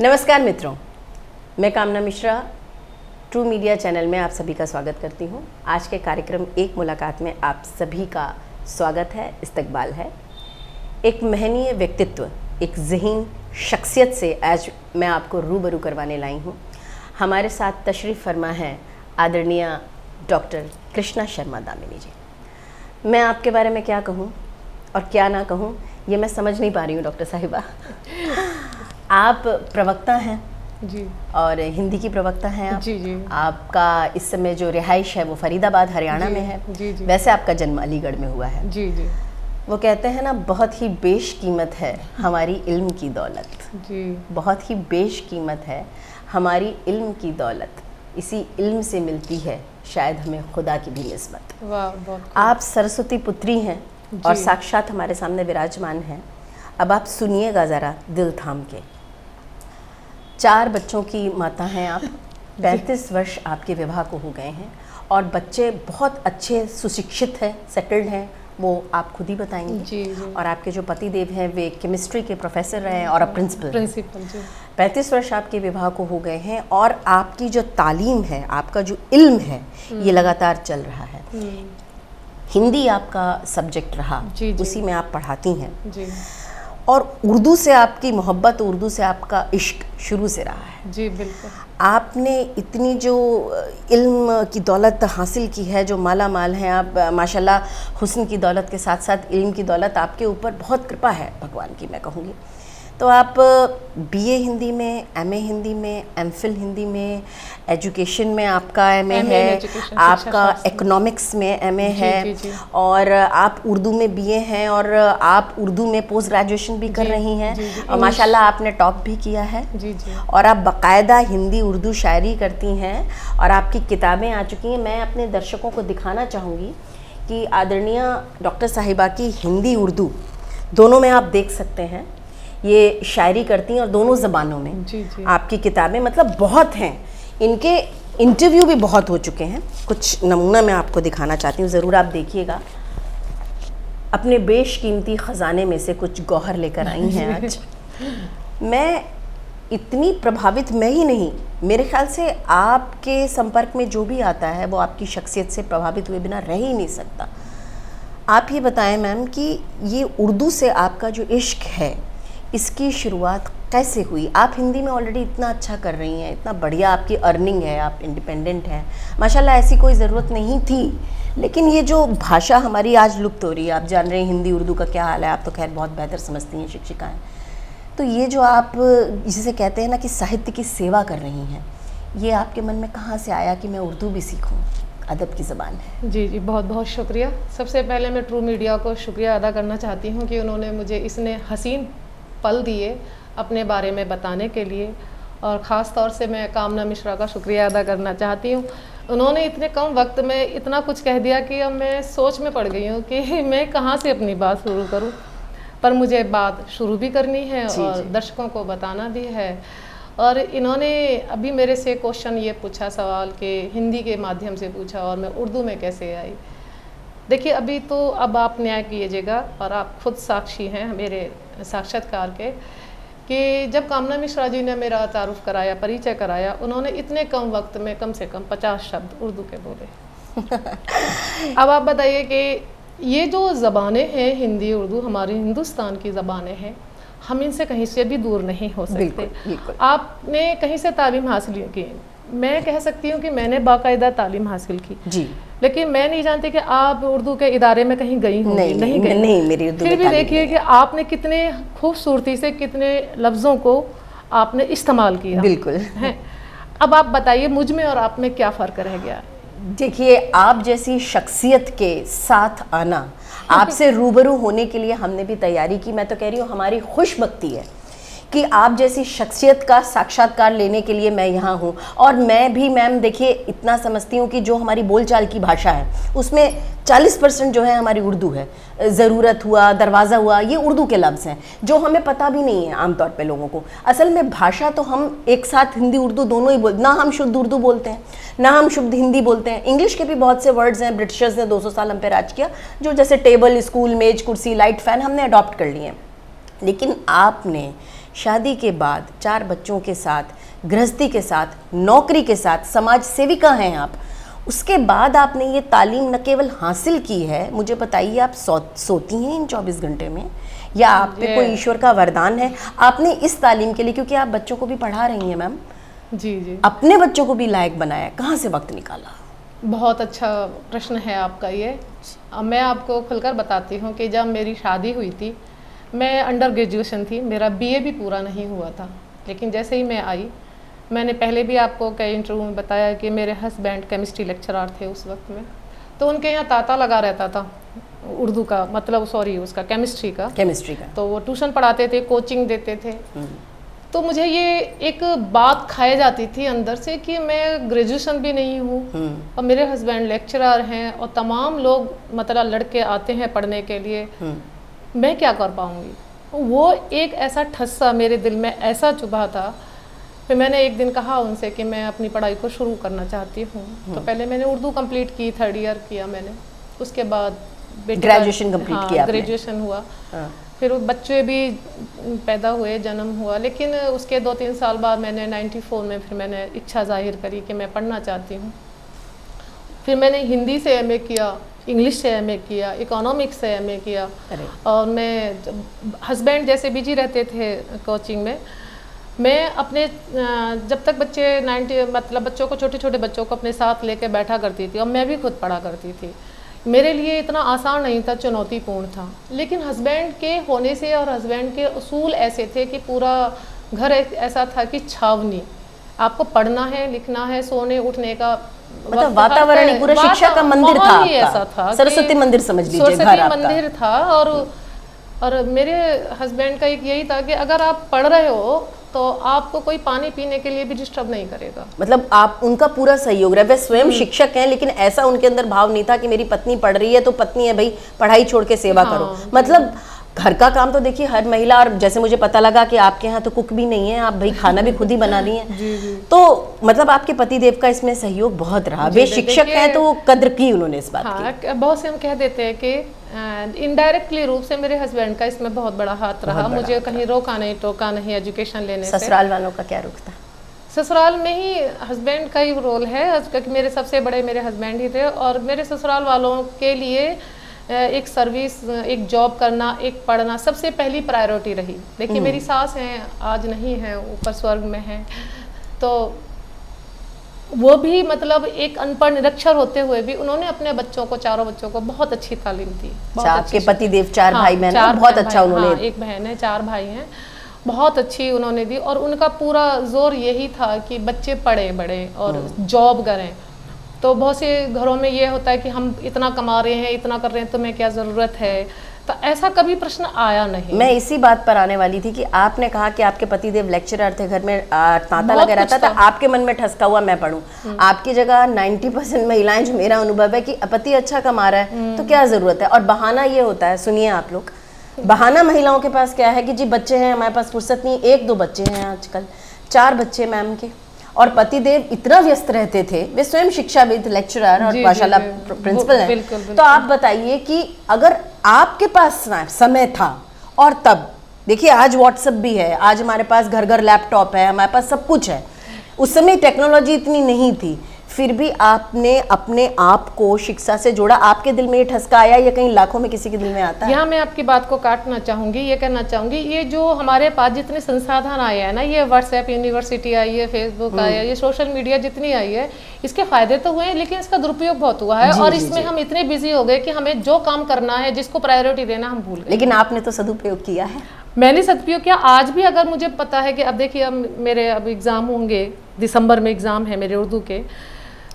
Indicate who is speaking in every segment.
Speaker 1: नमस्कार मित्रों, मैं कामना मिश्रा ट्रू मीडिया चैनल में आप सभी का स्वागत करती हूं। आज के कार्यक्रम एक मुलाकात में आप सभी का स्वागत है, इस्तकबाल है। एक महनीय व्यक्तित्व, एक ज़हीन शख्सियत से आज मैं आपको रूबरू करवाने लाई हूं। हमारे साथ तशरीफ़ फरमा है आदरणीय डॉक्टर कृष्णा शर्मा दामिनी जी। मैं आपके बारे में क्या कहूं और क्या ना कहूं ये मैं समझ नहीं पा रही हूं। डॉक्टर साहिबा, आप प्रवक्ता हैं
Speaker 2: जी,
Speaker 1: और हिंदी की प्रवक्ता हैं आप।
Speaker 2: जी।
Speaker 1: आपका इस समय जो रिहाइश है वो फरीदाबाद हरियाणा में है।
Speaker 2: जी।
Speaker 1: वैसे आपका जन्म अलीगढ़ में हुआ है।
Speaker 2: जी।
Speaker 1: वो कहते हैं ना, बहुत ही बेशकीमत है हमारी इल्म की दौलत।
Speaker 2: जी।
Speaker 1: बहुत ही बेशकीमत है हमारी इल्म की दौलत। इसी इल्म से मिलती है शायद हमें खुदा की भी निस्बत।
Speaker 2: वाह, बहुत
Speaker 1: आप सरस्वती पुत्री हैं और साक्षात हमारे सामने विराजमान हैं। अब आप सुनिएगा ज़रा दिल थाम के। 4 बच्चों की माता हैं आप। 35 वर्ष आपके विवाह को हो गए हैं और बच्चे बहुत अच्छे सुशिक्षित हैं, सेटल्ड हैं, वो आप खुद ही बताएंगे।
Speaker 2: जी।
Speaker 1: और आपके जो पति देव हैं वे केमिस्ट्री के प्रोफेसर रहे हैं और अब प्रिंसिपल
Speaker 2: जी।
Speaker 1: 35 वर्ष आपके विवाह को हो गए हैं और आपकी जो तालीम है, आपका जो इल्म है, ये लगातार चल रहा है। हिंदी आपका सब्जेक्ट रहा, उसी में आप पढ़ाती हैं
Speaker 2: जी।
Speaker 1: और उर्दू से आपकी मोहब्बत, उर्दू से आपका इश्क शुरू से रहा है।
Speaker 2: जी, बिल्कुल।
Speaker 1: आपने इतनी जो इल्म की दौलत हासिल की है, जो माला माल हैं आप माशाल्लाह, हुस्न की दौलत के साथ साथ इल्म की दौलत, आपके ऊपर बहुत कृपा है भगवान की, मैं कहूँगी। तो आप बीए हिंदी में, एमए हिंदी में, एमफिल हिंदी में, एजुकेशन में आपका एमए है, आपका इकोनॉमिक्स में एमए है, और आप उर्दू में बीए हैं और आप उर्दू में पोस्ट ग्रेजुएशन भी कर रही हैं और माशाल्लाह आपने टॉप भी किया है। और आप बाकायदा हिंदी उर्दू शायरी करती हैं और आपकी किताबें आ चुकी हैं। मैं अपने दर्शकों को दिखाना चाहूँगी कि आदरणीय डॉक्टर साहिबा की हिंदी उर्दू दोनों में आप देख सकते हैं, ये शायरी करती हैं और दोनों ज़बानों में।
Speaker 2: जी।
Speaker 1: आपकी किताबें मतलब बहुत हैं, इनके इंटरव्यू भी बहुत हो चुके हैं। कुछ नमूना मैं आपको दिखाना चाहती हूँ, ज़रूर आप देखिएगा। अपने बेशकीमती ख़जाने में से कुछ गौहर लेकर आई हैं आज। मैं इतनी प्रभावित, मैं ही नहीं, मेरे ख्याल से आपके संपर्क में जो भी आता है वो आपकी शख्सियत से प्रभावित हुए बिना रह ही नहीं सकता। आप ये बताएं मैम कि ये उर्दू से आपका जो इश्क है, इसकी शुरुआत कैसे हुई? आप हिंदी में ऑलरेडी इतना अच्छा कर रही हैं, इतना बढ़िया आपकी अर्निंग है, आप इंडिपेंडेंट हैं माशाल्लाह, ऐसी कोई ज़रूरत नहीं थी। लेकिन ये जो भाषा हमारी आज लुप्त हो रही है, आप जान रहे हैं हिंदी उर्दू का क्या हाल है, आप तो खैर बहुत बेहतर समझती हैं, शिक्षिका हैं। तो ये जो आप जिसे कहते हैं ना कि साहित्य की सेवा कर रही हैं, ये आपके मन में कहाँ से आया कि मैं उर्दू भी सीखूँ? अदब की ज़बान है।
Speaker 2: जी, बहुत बहुत शुक्रिया। सबसे पहले मैं ट्रू मीडिया को शुक्रिया अदा करना चाहती हूँ कि उन्होंने मुझे इसने हसीन पल दिए अपने बारे में बताने के लिए, और ख़ास तौर से मैं कामना मिश्रा का शुक्रिया अदा करना चाहती हूँ। उन्होंने इतने कम वक्त में इतना कुछ कह दिया कि अब मैं सोच में पड़ गई हूँ कि मैं कहाँ से अपनी बात शुरू करूँ, पर मुझे बात शुरू भी करनी है और दर्शकों को बताना भी है। और इन्होंने अभी मेरे से क्वेश्चन ये पूछा, सवाल कि हिंदी के माध्यम से पूछा और मैं उर्दू में कैसे आई। देखिए, अभी तो अब आप न्याय कीजिएगा और आप खुद साक्षी हैं मेरे साक्षात्कार के, कि जब कामना मिश्रा जी ने मेरा तारुफ कराया, परिचय कराया, उन्होंने इतने कम वक्त में कम से कम 50 शब्द उर्दू के बोले। अब आप बताइए कि ये जो ज़बानें हैं, हिंदी उर्दू हमारी हिंदुस्तान की ज़बानें हैं, हम इनसे कहीं से भी दूर नहीं हो सकते।
Speaker 1: बिल्कुल।
Speaker 2: आपने कहीं से तालीम हासिल की, मैं कह सकती हूँ कि मैंने बाकायदा तालीम हासिल की जी, लेकिन मैं नहीं जानती कि आप उर्दू के इदारे में कहीं गई होंगी। नहीं गई।
Speaker 1: नहीं, मेरी उर्दू
Speaker 2: फिर भी देखिए कि आपने कितने खूबसूरती से कितने लफ्ज़ों को आपने इस्तेमाल किया।
Speaker 1: बिल्कुल
Speaker 2: है। अब आप बताइए मुझ में और आप में क्या फ़र्क रह गया?
Speaker 1: देखिए, आप जैसी शख्सियत के साथ आना, आपसे रूबरू होने के लिए हमने भी तैयारी की। मैं तो कह रही हूँ हमारी खुशबख्ती है कि आप जैसी शख्सियत का साक्षात्कार लेने के लिए मैं यहाँ हूँ। और मैं भी मैम देखिए इतना समझती हूँ कि जो हमारी बोलचाल की भाषा है उसमें 40% जो है हमारी उर्दू है। ज़रूरत हुआ, दरवाज़ा हुआ, ये उर्दू के लफ्ज़ हैं जो हमें पता भी नहीं है आमतौर पे लोगों को। असल में भाषा तो हम एक साथ हिंदी उर्दू दोनों ही ना हम शुद्ध उर्दू बोलते हैं ना हम शुद्ध हिंदी बोलते हैं। इंग्लिश के भी बहुत से वर्ड्स हैं, ब्रिटिशर्स ने 200 साल हम पे राज किया, जो जैसे टेबल, स्कूल, मेज, कुर्सी, लाइट, फ़ैन हमने अडॉप्ट कर लिए हैं। लेकिन आपने शादी के बाद 4 बच्चों के साथ, गृहस्थी के साथ, नौकरी के साथ, समाज सेविका हैं आप, उसके बाद आपने ये तालीम न केवल हासिल की है, मुझे बताइए आप सोती हैं इन 24 घंटे में, या आप पे कोई ईश्वर का वरदान है? आपने इस तालीम के लिए, क्योंकि आप बच्चों को भी पढ़ा रही हैं मैम,
Speaker 2: जी जी,
Speaker 1: अपने बच्चों को भी लायक बनाया, कहाँ से वक्त निकाला?
Speaker 2: बहुत अच्छा प्रश्न है आपका ये। अब मैं आपको खुलकर बताती हूँ कि जब मेरी शादी हुई थी, मैं अंडर ग्रेजुएशन थी, मेरा बीए भी पूरा नहीं हुआ था। लेकिन जैसे ही मैं आई, मैंने पहले भी आपको कई इंटरव्यू में बताया कि मेरे हस्बैंड केमिस्ट्री लेक्चरर थे उस वक्त में, तो उनके यहाँ तांता लगा रहता था उर्दू का, मतलब सॉरी उसका केमिस्ट्री का, तो वो ट्यूशन पढ़ाते थे, कोचिंग देते थे। तो मुझे ये एक बात खाई जाती थी अंदर से कि मैं ग्रेजुएशन भी नहीं हूँ और मेरे हस्बैंड लेक्चरर हैं और तमाम लोग मतलब लड़के आते हैं पढ़ने के लिए, मैं क्या कर पाऊँगी। वो एक ऐसा ठस्सा मेरे दिल में ऐसा चुभा था। फिर मैंने एक दिन कहा उनसे कि मैं अपनी पढ़ाई को शुरू करना चाहती हूँ। तो पहले मैंने उर्दू कंप्लीट की, 3rd ईयर किया मैंने, उसके बाद
Speaker 1: ग्रेजुएशन कंप्लीट किया,
Speaker 2: ग्रेजुएशन हुआ। फिर बच्चे भी पैदा हुए, जन्म हुआ, लेकिन उसके 2-3 साल बाद मैंने 94 में फिर मैंने इच्छा जाहिर करी कि मैं पढ़ना चाहती हूँ। फिर मैंने हिंदी से एमए किया, इंग्लिश से एमए किया, इकोनॉमिक्स से एमए किया। और मैं हस्बैंड जैसे बिजी रहते थे कोचिंग में, मैं अपने जब तक बच्चों को, छोटे छोटे बच्चों को अपने साथ लेके बैठा करती थी और मैं भी खुद पढ़ा करती थी। मेरे लिए इतना आसान नहीं था, चुनौतीपूर्ण था। लेकिन हस्बैंड के होने से और हस्बैंड के उसूल ऐसे थे कि पूरा घर ऐसा था कि छावनी, आपको पढ़ना है, लिखना है, सोने उठने का
Speaker 1: मतलब वातावरण ही पूरा शिक्षा का मंदिर था आपका।
Speaker 2: ऐसा था,
Speaker 1: सरस्वती मंदिर समझ लीजिए,
Speaker 2: सरस्वती मंदिर था। और मेरे हस्बैंड का एक यही था कि अगर आप पढ़ रहे हो तो आपको कोई पानी पीने के लिए भी डिस्टर्ब नहीं करेगा।
Speaker 1: मतलब आप उनका पूरा सहयोग रहा। वे स्वयं शिक्षक हैं, लेकिन ऐसा उनके अंदर भाव नहीं था कि मेरी पत्नी पढ़ रही है तो पत्नी है भाई पढ़ाई छोड़ के सेवा करो। मतलब घर का काम तो देखिए हर महिला, और जैसे मुझे पता लगा कि आपके यहाँ तो कुक भी नहीं है, आप भाई खाना भी खुद ही बना रही हैं। तो मतलब आपके पति देव का इसमें सहयोग बहुत रहा। वे शिक्षक हैं तो कद्र की उन्होंने इस बात की।
Speaker 2: बहुत से हम कह देते हैं कि इनडायरेक्टली रूप से मेरे हस्बैंड का इसमें बहुत बड़ा हाथ रहा। मुझे कहीं रोका नहीं, टोका नहीं एजुकेशन लेने से।
Speaker 1: ससुराल वालों का क्या रुख था?
Speaker 2: ससुराल में ही हस्बैंड का ही रोल है, क्योंकि मेरे सबसे बड़े मेरे हस्बैंड ही थे। और मेरे ससुराल वालों के लिए एक सर्विस, एक जॉब करना, एक पढ़ना सबसे पहली प्रायोरिटी रही। देखिए मेरी सास हैं, आज नहीं है, ऊपर स्वर्ग में हैं, तो वो भी मतलब एक अनपढ़ निरक्षर होते हुए भी उन्होंने अपने बच्चों को, चारों बच्चों को बहुत अच्छी तालीम दी।
Speaker 1: आपके पति देव 4 भाई बहन हैं, बहुत अच्छा उन्होंने।
Speaker 2: एक बहन है, 4 भाई हैं, बहुत अच्छी उन्होंने दी। और उनका पूरा जोर यही था कि बच्चे पढ़े बड़े और जॉब करें। तो बहुत से घरों में ये होता है कि हम इतना कमा रहे हैं, इतना कर रहे हैं, तुम्हें क्या ज़रूरत है। तो ऐसा कभी प्रश्न आया नहीं।
Speaker 1: मैं इसी बात पर आने वाली थी कि आपने कहा कि आपके पतिदेव लेक्चरर थे, घर में तांता लगा रहता था, आपके मन में ठसका हुआ मैं पढ़ूं। आपकी जगह 90% महिलाएं, जो मेरा अनुभव है कि पति अच्छा कमा रहा है तो क्या जरूरत है। और बहाना ये होता है, सुनिए आप लोग, बहाना महिलाओं के पास क्या है कि जी बच्चे हैं, हमारे पास फुर्सत नहीं। 1-2 बच्चे हैं आजकल, 4 बच्चे मैम के, और पतिदेव इतना व्यस्त रहते थे, वे स्वयं शिक्षाविद, लेक्चरर और माशाल्लाह प्रिंसिपल हैं। तो आप बताइए कि अगर आपके पास समय था, और तब देखिए आज व्हाट्सएप भी है, आज हमारे पास घर घर लैपटॉप है, हमारे पास सब कुछ है, उस समय टेक्नोलॉजी इतनी नहीं थी, फिर भी आपने अपने आप को शिक्षा से जोड़ा। आपके दिल में ये ठसका आया या कहीं लाखों में किसी के दिल में आता है?
Speaker 2: यहाँ मैं आपकी बात को काटना चाहूँगी, ये कहना चाहूँगी, ये जो हमारे पास जितने संसाधन आए हैं ना, ये व्हाट्सएप यूनिवर्सिटी आई है, फेसबुक आया है, ये सोशल मीडिया जितनी आई है, इसके फायदे तो हुए हैं, लेकिन इसका दुरुपयोग बहुत हुआ है। और इसमें हम इतने बिजी हो गए कि हमें जो काम करना है, जिसको प्रायोरिटी देना, हम भूल गए। लेकिन
Speaker 1: आपने तो सदुपयोग किया है।
Speaker 2: मैंने सदुपयोग किया। आज भी अगर मुझे पता है कि अब देखिए अब मेरे एग्ज़ाम होंगे, दिसंबर में एग्ज़ाम है मेरे उर्दू के,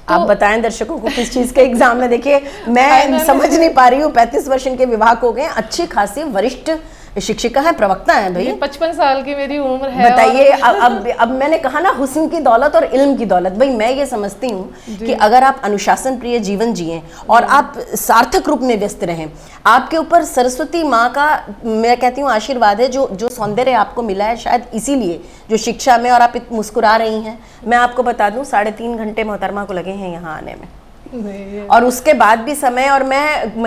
Speaker 1: तो आप बताएं दर्शकों को किस चीज़ के एग्जाम में। देखिए मैं समझ नहीं पा रही हूँ, 35 वर्ष के विवाह हो गए, अच्छी खासी वरिष्ठ शिक्षिका है, प्रवक्ता है भाई,
Speaker 2: 55 साल की मेरी उम्र है।
Speaker 1: बताइए अब मैंने कहा ना, हुस्न की दौलत और इल्म की दौलत। भाई मैं ये समझती हूँ कि अगर आप अनुशासन प्रिय जीवन जिए और आप सार्थक रूप में व्यस्त रहें, आपके ऊपर सरस्वती माँ का, मैं कहती हूँ, आशीर्वाद है, जो सौंदर्य आपको मिला है शायद इसीलिए, जो शिक्षा में, और आप मुस्कुरा रही हैं। मैं आपको बता दूं 3.5 घंटे मोहतरमा को लगे हैं यहाँ आने में। और उसके बाद भी समय, और मैं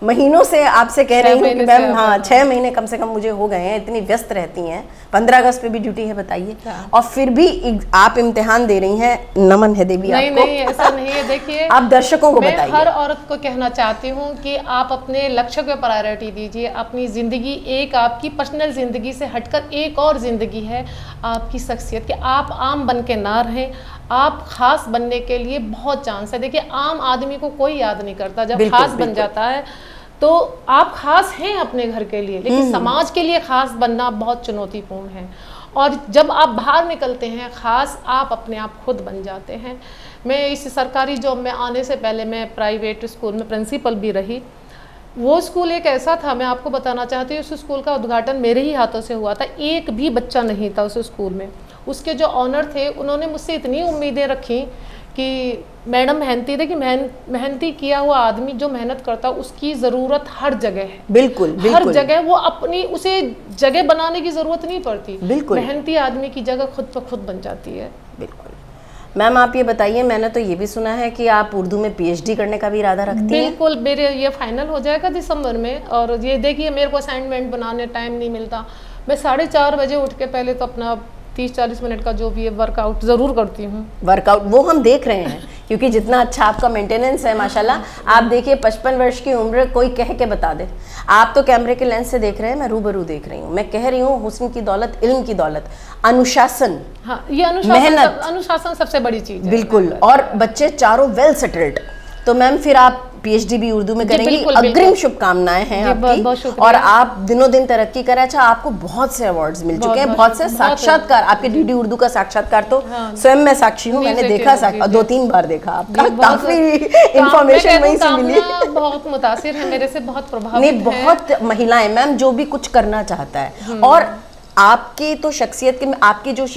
Speaker 1: महीनों से आपसे कह रही हूँ कि मैम हाँ 6 महीने कम से कम मुझे हो गए हैं, इतनी व्यस्त रहती हैं। 15 अगस्त पे भी ड्यूटी है, बताइए। और फिर भी आप इम्तिहान दे रही हैं, नमन है देवी आपको।
Speaker 2: नहीं ऐसा नहीं है। देखिए
Speaker 1: आप दर्शकों को बताइए।
Speaker 2: मैं हर औरत को कहना चाहती हूँ कि आप अपने लक्ष्य को प्रायोरिटी दीजिए। अपनी ज़िंदगी एक आपकी पर्सनल ज़िंदगी से हटकर एक और ज़िंदगी है आपकी शख्सियत कि आप आम बन के ना रहें। आप खास बनने के लिए बहुत चांस है। देखिए आम आदमी को कोई याद नहीं करता, जब खास बन जाता है तो आप खास हैं अपने घर के लिए, लेकिन समाज के लिए खास बनना बहुत चुनौतीपूर्ण है। और जब आप बाहर निकलते हैं खास, आप अपने आप खुद बन जाते हैं। मैं इस सरकारी जॉब में आने से पहले मैं प्राइवेट स्कूल में प्रिंसिपल भी रही। वो स्कूल एक ऐसा था, मैं आपको बताना चाहती हूँ, उस स्कूल का उद्घाटन मेरे ही हाथों से हुआ था। एक भी बच्चा नहीं था उस स्कूल में। उसके जो ऑनर थे उन्होंने मुझसे इतनी उम्मीदें रखी कि मैडम मेहनती, देखिए मेहनती किया हुआ आदमी जो मेहनत करता उसकी ज़रूरत हर जगह है।
Speaker 1: बिल्कुल
Speaker 2: हर जगह वो अपनी, उसे जगह बनाने की ज़रूरत नहीं पड़ती।
Speaker 1: बिल्कुल
Speaker 2: मेहनती आदमी की जगह खुद ब खुद बन जाती है।
Speaker 1: बिल्कुल। मैम आप ये बताइए, मैंने तो ये भी सुना है कि आप उर्दू में PhD करने का भी इरादा रखती हैं।
Speaker 2: बिल्कुल, मेरे ये फाइनल हो जाएगा दिसंबर में। और ये देखिए मेरे को असाइनमेंट बनाने टाइम नहीं मिलता। मैं 4:30 बजे उठ के पहले तो अपना 30-40 मिनट का जो भी है वर्कआउट ज़रूर करती हूँ।
Speaker 1: वर्कआउट वो हम देख रहे हैं, क्योंकि जितना अच्छा आपका मेंटेनेंस है माशाल्लाह। आप देखिए 55 वर्ष की उम्र कोई कह के बता दे। आप तो कैमरे के लेंस से देख रहे हैं, मैं रूबरू देख रही हूँ। मैं कह रही हूँ हुस्न की दौलत, इल्म की दौलत, अनुशासन,
Speaker 2: हाँ ये
Speaker 1: मेहनत,
Speaker 2: अनुशासन सबसे बड़ी चीज़ है।
Speaker 1: बिल्कुल। और बच्चे चारों वेल सेटल्ड। तो मैम फिर आप PhD भी उर्दू में करेंगी। अग्रिम शुभकामनाएं हैं आपकी, और आप दिनों दिन तरक्की करें। अच्छा, आपको बहुत से अवार्ड्स मिल चुके हैं, बहुत से साक्षात्कार। आपके DD उर्दू का साक्षात्कार तो स्वयं मैं साक्षी हूँ, मैंने देखा 2-3 बार देखा आपका। काफी इंफॉर्मेशन वहीं से मिली।
Speaker 2: बहुत मुतासिर है मेरे से, बहुत प्रभावित
Speaker 1: नहीं, बहुत महिलाएं मैम जो भी कुछ करना चाहता है। और आपकी तो शख्सियत के, आपकी जो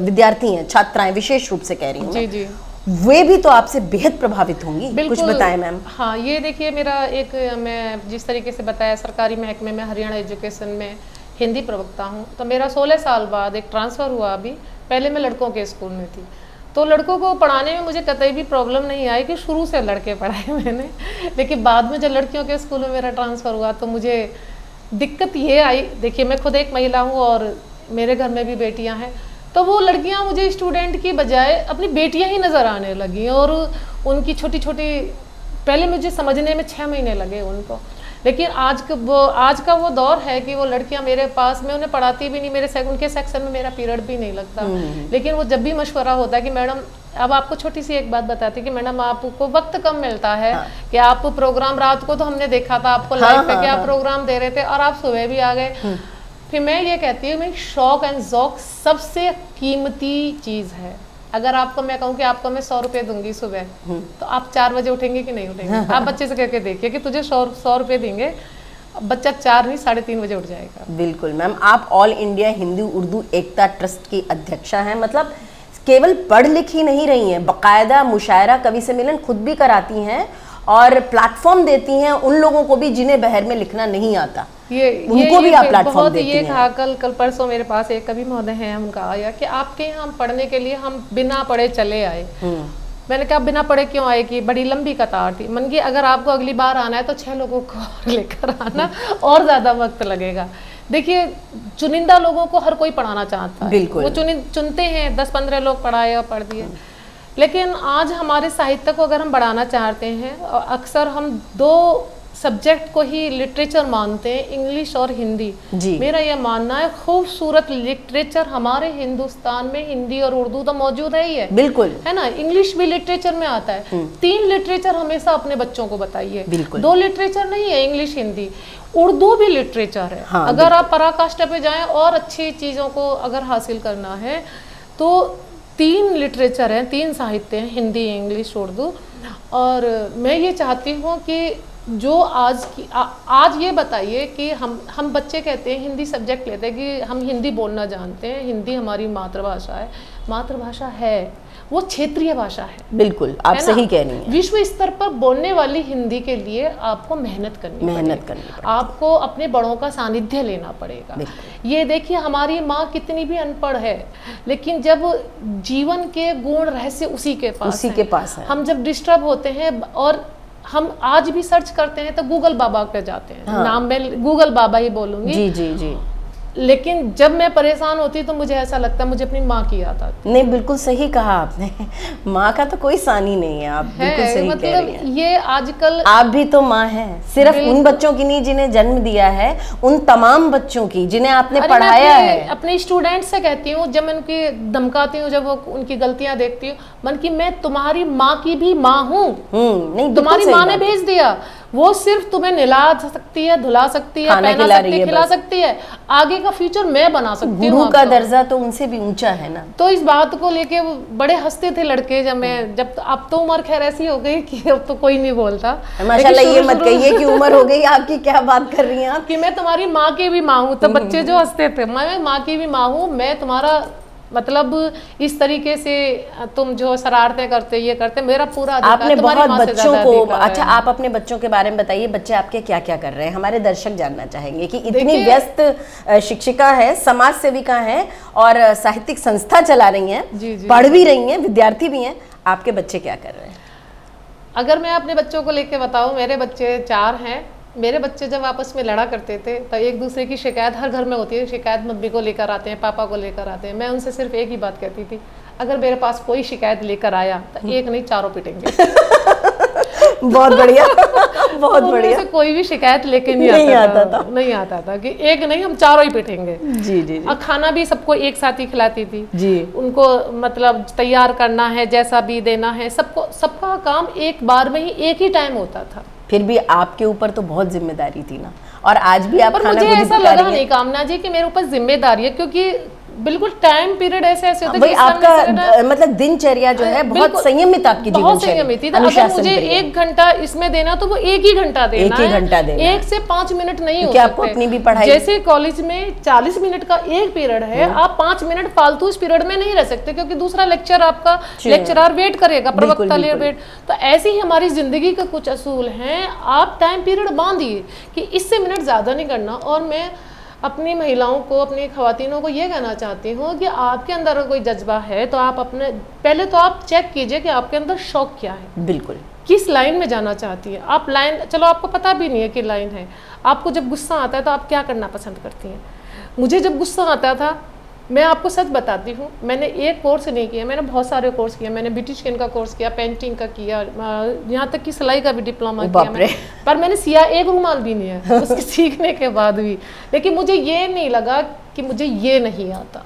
Speaker 1: विद्यार्थी हैं, छात्राएं विशेष रूप से कह रही हूँ,
Speaker 2: जी जी,
Speaker 1: वे भी तो आपसे बेहद प्रभावित होंगी। कुछ बताएं मैम।
Speaker 2: हाँ ये देखिए मेरा एक, मैं जिस तरीके से बताया सरकारी महकमे में हरियाणा एजुकेशन में हिंदी प्रवक्ता हूँ। तो मेरा 16 साल बाद एक ट्रांसफ़र हुआ। अभी पहले मैं लड़कों के स्कूल में थी, तो लड़कों को पढ़ाने में मुझे कतई भी प्रॉब्लम नहीं आई कि शुरू से लड़के पढ़ाए मैंने। लेकिन बाद में जब लड़कियों के स्कूल में मेरा ट्रांसफ़र हुआ तो मुझे दिक्कत ये आई। देखिए मैं खुद एक महिला हूँ और मेरे घर में भी बेटियाँ हैं, तो वो लड़कियां मुझे स्टूडेंट की बजाय अपनी बेटियां ही नज़र आने लगी। और उनकी छोटी छोटी, पहले मुझे समझने में 6 महीने लगे उनको। लेकिन आज का वो दौर है कि वो लड़कियां मेरे पास, मैं उन्हें पढ़ाती भी नहीं, उनके सेक्शन में मेरा पीरियड भी नहीं लगता। लेकिन वो जब भी मशवरा होता है कि मैडम, अब आपको छोटी सी एक बात बताती कि मैडम आपको वक्त कम मिलता है। हाँ। कि आप प्रोग्राम रात को तो हमने देखा था आपको लाइव पे कि आप प्रोग्राम दे रहे थे और आप सुबह भी आ गए। फिर मैं ये कहती हूँ, मैं शौक एंड ज़ौक सबसे कीमती चीज़ है। अगर आपको मैं कहूँ कि आपको मैं 100 रुपये दूंगी सुबह, तो आप 4 बजे उठेंगे कि नहीं उठेंगे? आप बच्चे से कह के देखिए कि तुझे 100 रुपये देंगे, बच्चा 4 नहीं 3:30 बजे उठ जाएगा।
Speaker 1: बिल्कुल मैम, आप ऑल इंडिया हिंदी उर्दू एकता ट्रस्ट की अध्यक्षा हैं। मतलब केवल पढ़ लिख ही नहीं रही हैं, बाकायदा मुशायरा, कवि सम्मेलन खुद भी कराती हैं और प्लेटफॉर्म देती हैं उन लोगों को भी जिन्हें बहर में लिखना नहीं आता। उनको भी आप प्लेटफॉर्म देती हैं।
Speaker 2: ये कहा कल परसों मेरे पास एक कवि महोदय हैं, उनका आया कि आपके यहाँ पढ़ने के लिए हम बिना पढ़े चले आए। मैंने कहा बिना पढ़े क्यों आए? कि बड़ी लंबी कतार थी। मन की अगर आपको अगली बार आना है तो 6 लोगों को लेकर आना, और ज़्यादा वक्त लगेगा। देखिए चुनिंदा लोगों को हर कोई पढ़ाना चाहता है,
Speaker 1: बिल्कुल।
Speaker 2: वो चुनते हैं, 10-15 लोग पढ़ाए और पढ़ दिए। लेकिन आज हमारे साहित्य को अगर हम बढ़ाना चाहते हैं, अक्सर हम 2 सब्जेक्ट को ही लिटरेचर मानते हैं, इंग्लिश और हिंदी। मेरा यह मानना है खूबसूरत लिटरेचर हमारे हिंदुस्तान में हिंदी और उर्दू तो मौजूद है ही है,
Speaker 1: बिल्कुल
Speaker 2: है ना। इंग्लिश भी लिटरेचर में आता है। 3 लिटरेचर हमेशा अपने बच्चों को बताइए। 2 लिटरेचर नहीं है, इंग्लिश हिंदी, उर्दू भी लिटरेचर है। हाँ, अगर आप पराकाष्ठा पे जाएं और अच्छी चीज़ों को अगर हासिल करना है तो 3 लिटरेचर हैं, 3 साहित्य हैं, हिंदी, इंग्लिश, उर्दू। और मैं ये चाहती हूँ कि जो आज ये बताइए कि हम बच्चे कहते हैं, हिंदी सब्जेक्ट लेते हैं कि हम हिंदी बोलना जानते हैं, हिंदी हमारी मातृभाषा है। मातृभाषा है, वो क्षेत्रीय भाषा है।
Speaker 1: बिल्कुल, आप सही कह रही हैं।
Speaker 2: विश्व स्तर पर बोलने वाली हिंदी के लिए आपको मेहनत करनी पड़ेगी। आपको अपने बड़ों का सानिध्य लेना पड़ेगा। ये देखिए, हमारी माँ कितनी भी अनपढ़ है, लेकिन जब जीवन के गुण रहस्य उसी के पास है। हम जब डिस्टर्ब होते हैं और हम आज भी सर्च करते हैं तो गूगल बाबा पे जाते हैं। हाँ। नाम मैं गूगल बाबा ही बोलूंगी।
Speaker 1: जी जी जी।
Speaker 2: लेकिन जब मैं परेशान होती तो मुझे ऐसा लगता है मुझे अपनी माँ की याद आती।
Speaker 1: नहीं, बिल्कुल सही कहा आपने। माँ का तो कोई सानी नहीं है, आप बिल्कुल सही
Speaker 2: मतलब
Speaker 1: कह रही हैं।
Speaker 2: ये आजकल
Speaker 1: आप भी तो माँ हैं, सिर्फ उन बच्चों की नहीं जिन्हें जन्म दिया है, उन तमाम बच्चों की जिन्हें आपने पढ़ाया है।
Speaker 2: अपने स्टूडेंट से कहती हूँ, जब मैं उनकी धमकाती हूँ, जब वो उनकी गलतियां देखती हूँ, मन की मैं तुम्हारी माँ की भी माँ हूँ। नहीं, तुम्हारी माँ ने भेज दिया, वो सिर्फ तुम्हें नहला सकती है, धुला सकती है, पहना सकती है, खिला सकती है, आगे का फ्यूचर मैं बना सकती हूँ।
Speaker 1: गुरु का दर्जा तो उनसे भी ऊंचा है ना।
Speaker 2: तो इस बात को लेके बड़े हंसते थे लड़के जब अब तो उम्र खैर ऐसी हो गई कि अब तो कोई नहीं बोलता।
Speaker 1: माशाल्लाह, ये मत कहिए कि उम्र हो गई आपकी, क्या बात कर रही हैं आप
Speaker 2: कि मैं तुम्हारी माँ की भी माँ हूँ। तो बच्चे जो हंसते थे, मैं माँ की भी माँ हूँ, मैं तुम्हारा मतलब इस तरीके से तुम जो शरारतें करते ये करते, मेरा पूरा अधिकार।
Speaker 1: आपने बहुत बच्चों को, अच्छा आप अपने बच्चों के बारे में बताइए, बच्चे आपके क्या क्या कर रहे हैं? हमारे दर्शक जानना चाहेंगे कि इतनी व्यस्त शिक्षिका है, समाज सेविका है और साहित्यिक संस्था चला रही हैं, पढ़ भी रही हैं, विद्यार्थी भी हैं, आपके बच्चे क्या कर रहे हैं?
Speaker 2: अगर मैं अपने बच्चों को लेके बताऊं, मेरे बच्चे 4 हैं। मेरे बच्चे जब आपस में लड़ा करते थे तो एक दूसरे की शिकायत हर घर में होती है, शिकायत मम्मी को लेकर आते हैं, पापा को लेकर आते हैं। मैं उनसे सिर्फ एक ही बात कहती थी, अगर मेरे पास कोई शिकायत लेकर आया तो एक नहीं चारों पिटेंगे।
Speaker 1: बहुत बढ़िया, बहुत बढ़िया।
Speaker 2: कोई भी शिकायत लेके नहीं आता था कि एक नहीं, हम चारों ही पिटेंगे।
Speaker 1: जी जी।
Speaker 2: और खाना भी सबको एक साथ ही खिलाती थी
Speaker 1: जी।
Speaker 2: उनको मतलब तैयार करना है, जैसा भी देना है, सबका काम एक बार में ही एक ही टाइम होता था।
Speaker 1: फिर भी आपके ऊपर तो बहुत जिम्मेदारी थी ना, और आज भी आप
Speaker 2: पर मुझे ऐसा लगा नहीं कामना जी कि मेरे ऊपर जिम्मेदारी है, क्योंकि बिल्कुल टाइम पीरियड ऐसे होते हैं।
Speaker 1: आपका मतलब दिनचर्या जो है बहुत संयमित, आपकी
Speaker 2: बहुत संयमित थी। अगर मुझे 1 घंटा इसमें देना तो वो 1 ही घंटा देना है, 1 से 5 मिनट नहीं हो सकते।
Speaker 1: आपको अपनी भी पढ़ाई,
Speaker 2: जैसे कॉलेज में 40 मिनट का एक पीरियड है, आप 5 मिनट फालतू इस पीरियड में नहीं रह सकते, क्योंकि दूसरा लेक्चर आपका लेक्चरर वेट करेगा, प्रवक्ता ले वेट। तो ऐसे ही हमारी जिंदगी का कुछ असूल हैं। आप टाइम पीरियड बांधिए कि इससे मिनट ज्यादा नहीं करना। और मैं अपनी महिलाओं को, अपनी खवातीनों को ये कहना चाहती हूँ कि आपके अंदर कोई जज्बा है तो आप पहले तो आप चेक कीजिए कि आपके अंदर शौक क्या है,
Speaker 1: बिल्कुल
Speaker 2: किस लाइन में जाना चाहती है आप। लाइन चलो आपको पता भी नहीं है कि लाइन है, आपको जब गुस्सा आता है तो आप क्या करना पसंद करती हैं। मुझे जब गुस्सा आता था, मैं आपको सच बताती हूँ, मैंने एक कोर्स नहीं किया, मैंने बहुत सारे कोर्स किया। मैंने ब्यूटिशियन का कोर्स किया, पेंटिंग का किया, यहाँ तक कि सिलाई का भी डिप्लोमा किया पर मैंने सिया एक रुमाल भी नहीं है उसके सीखने के बाद भी। लेकिन मुझे ये नहीं लगा कि मुझे ये नहीं आता।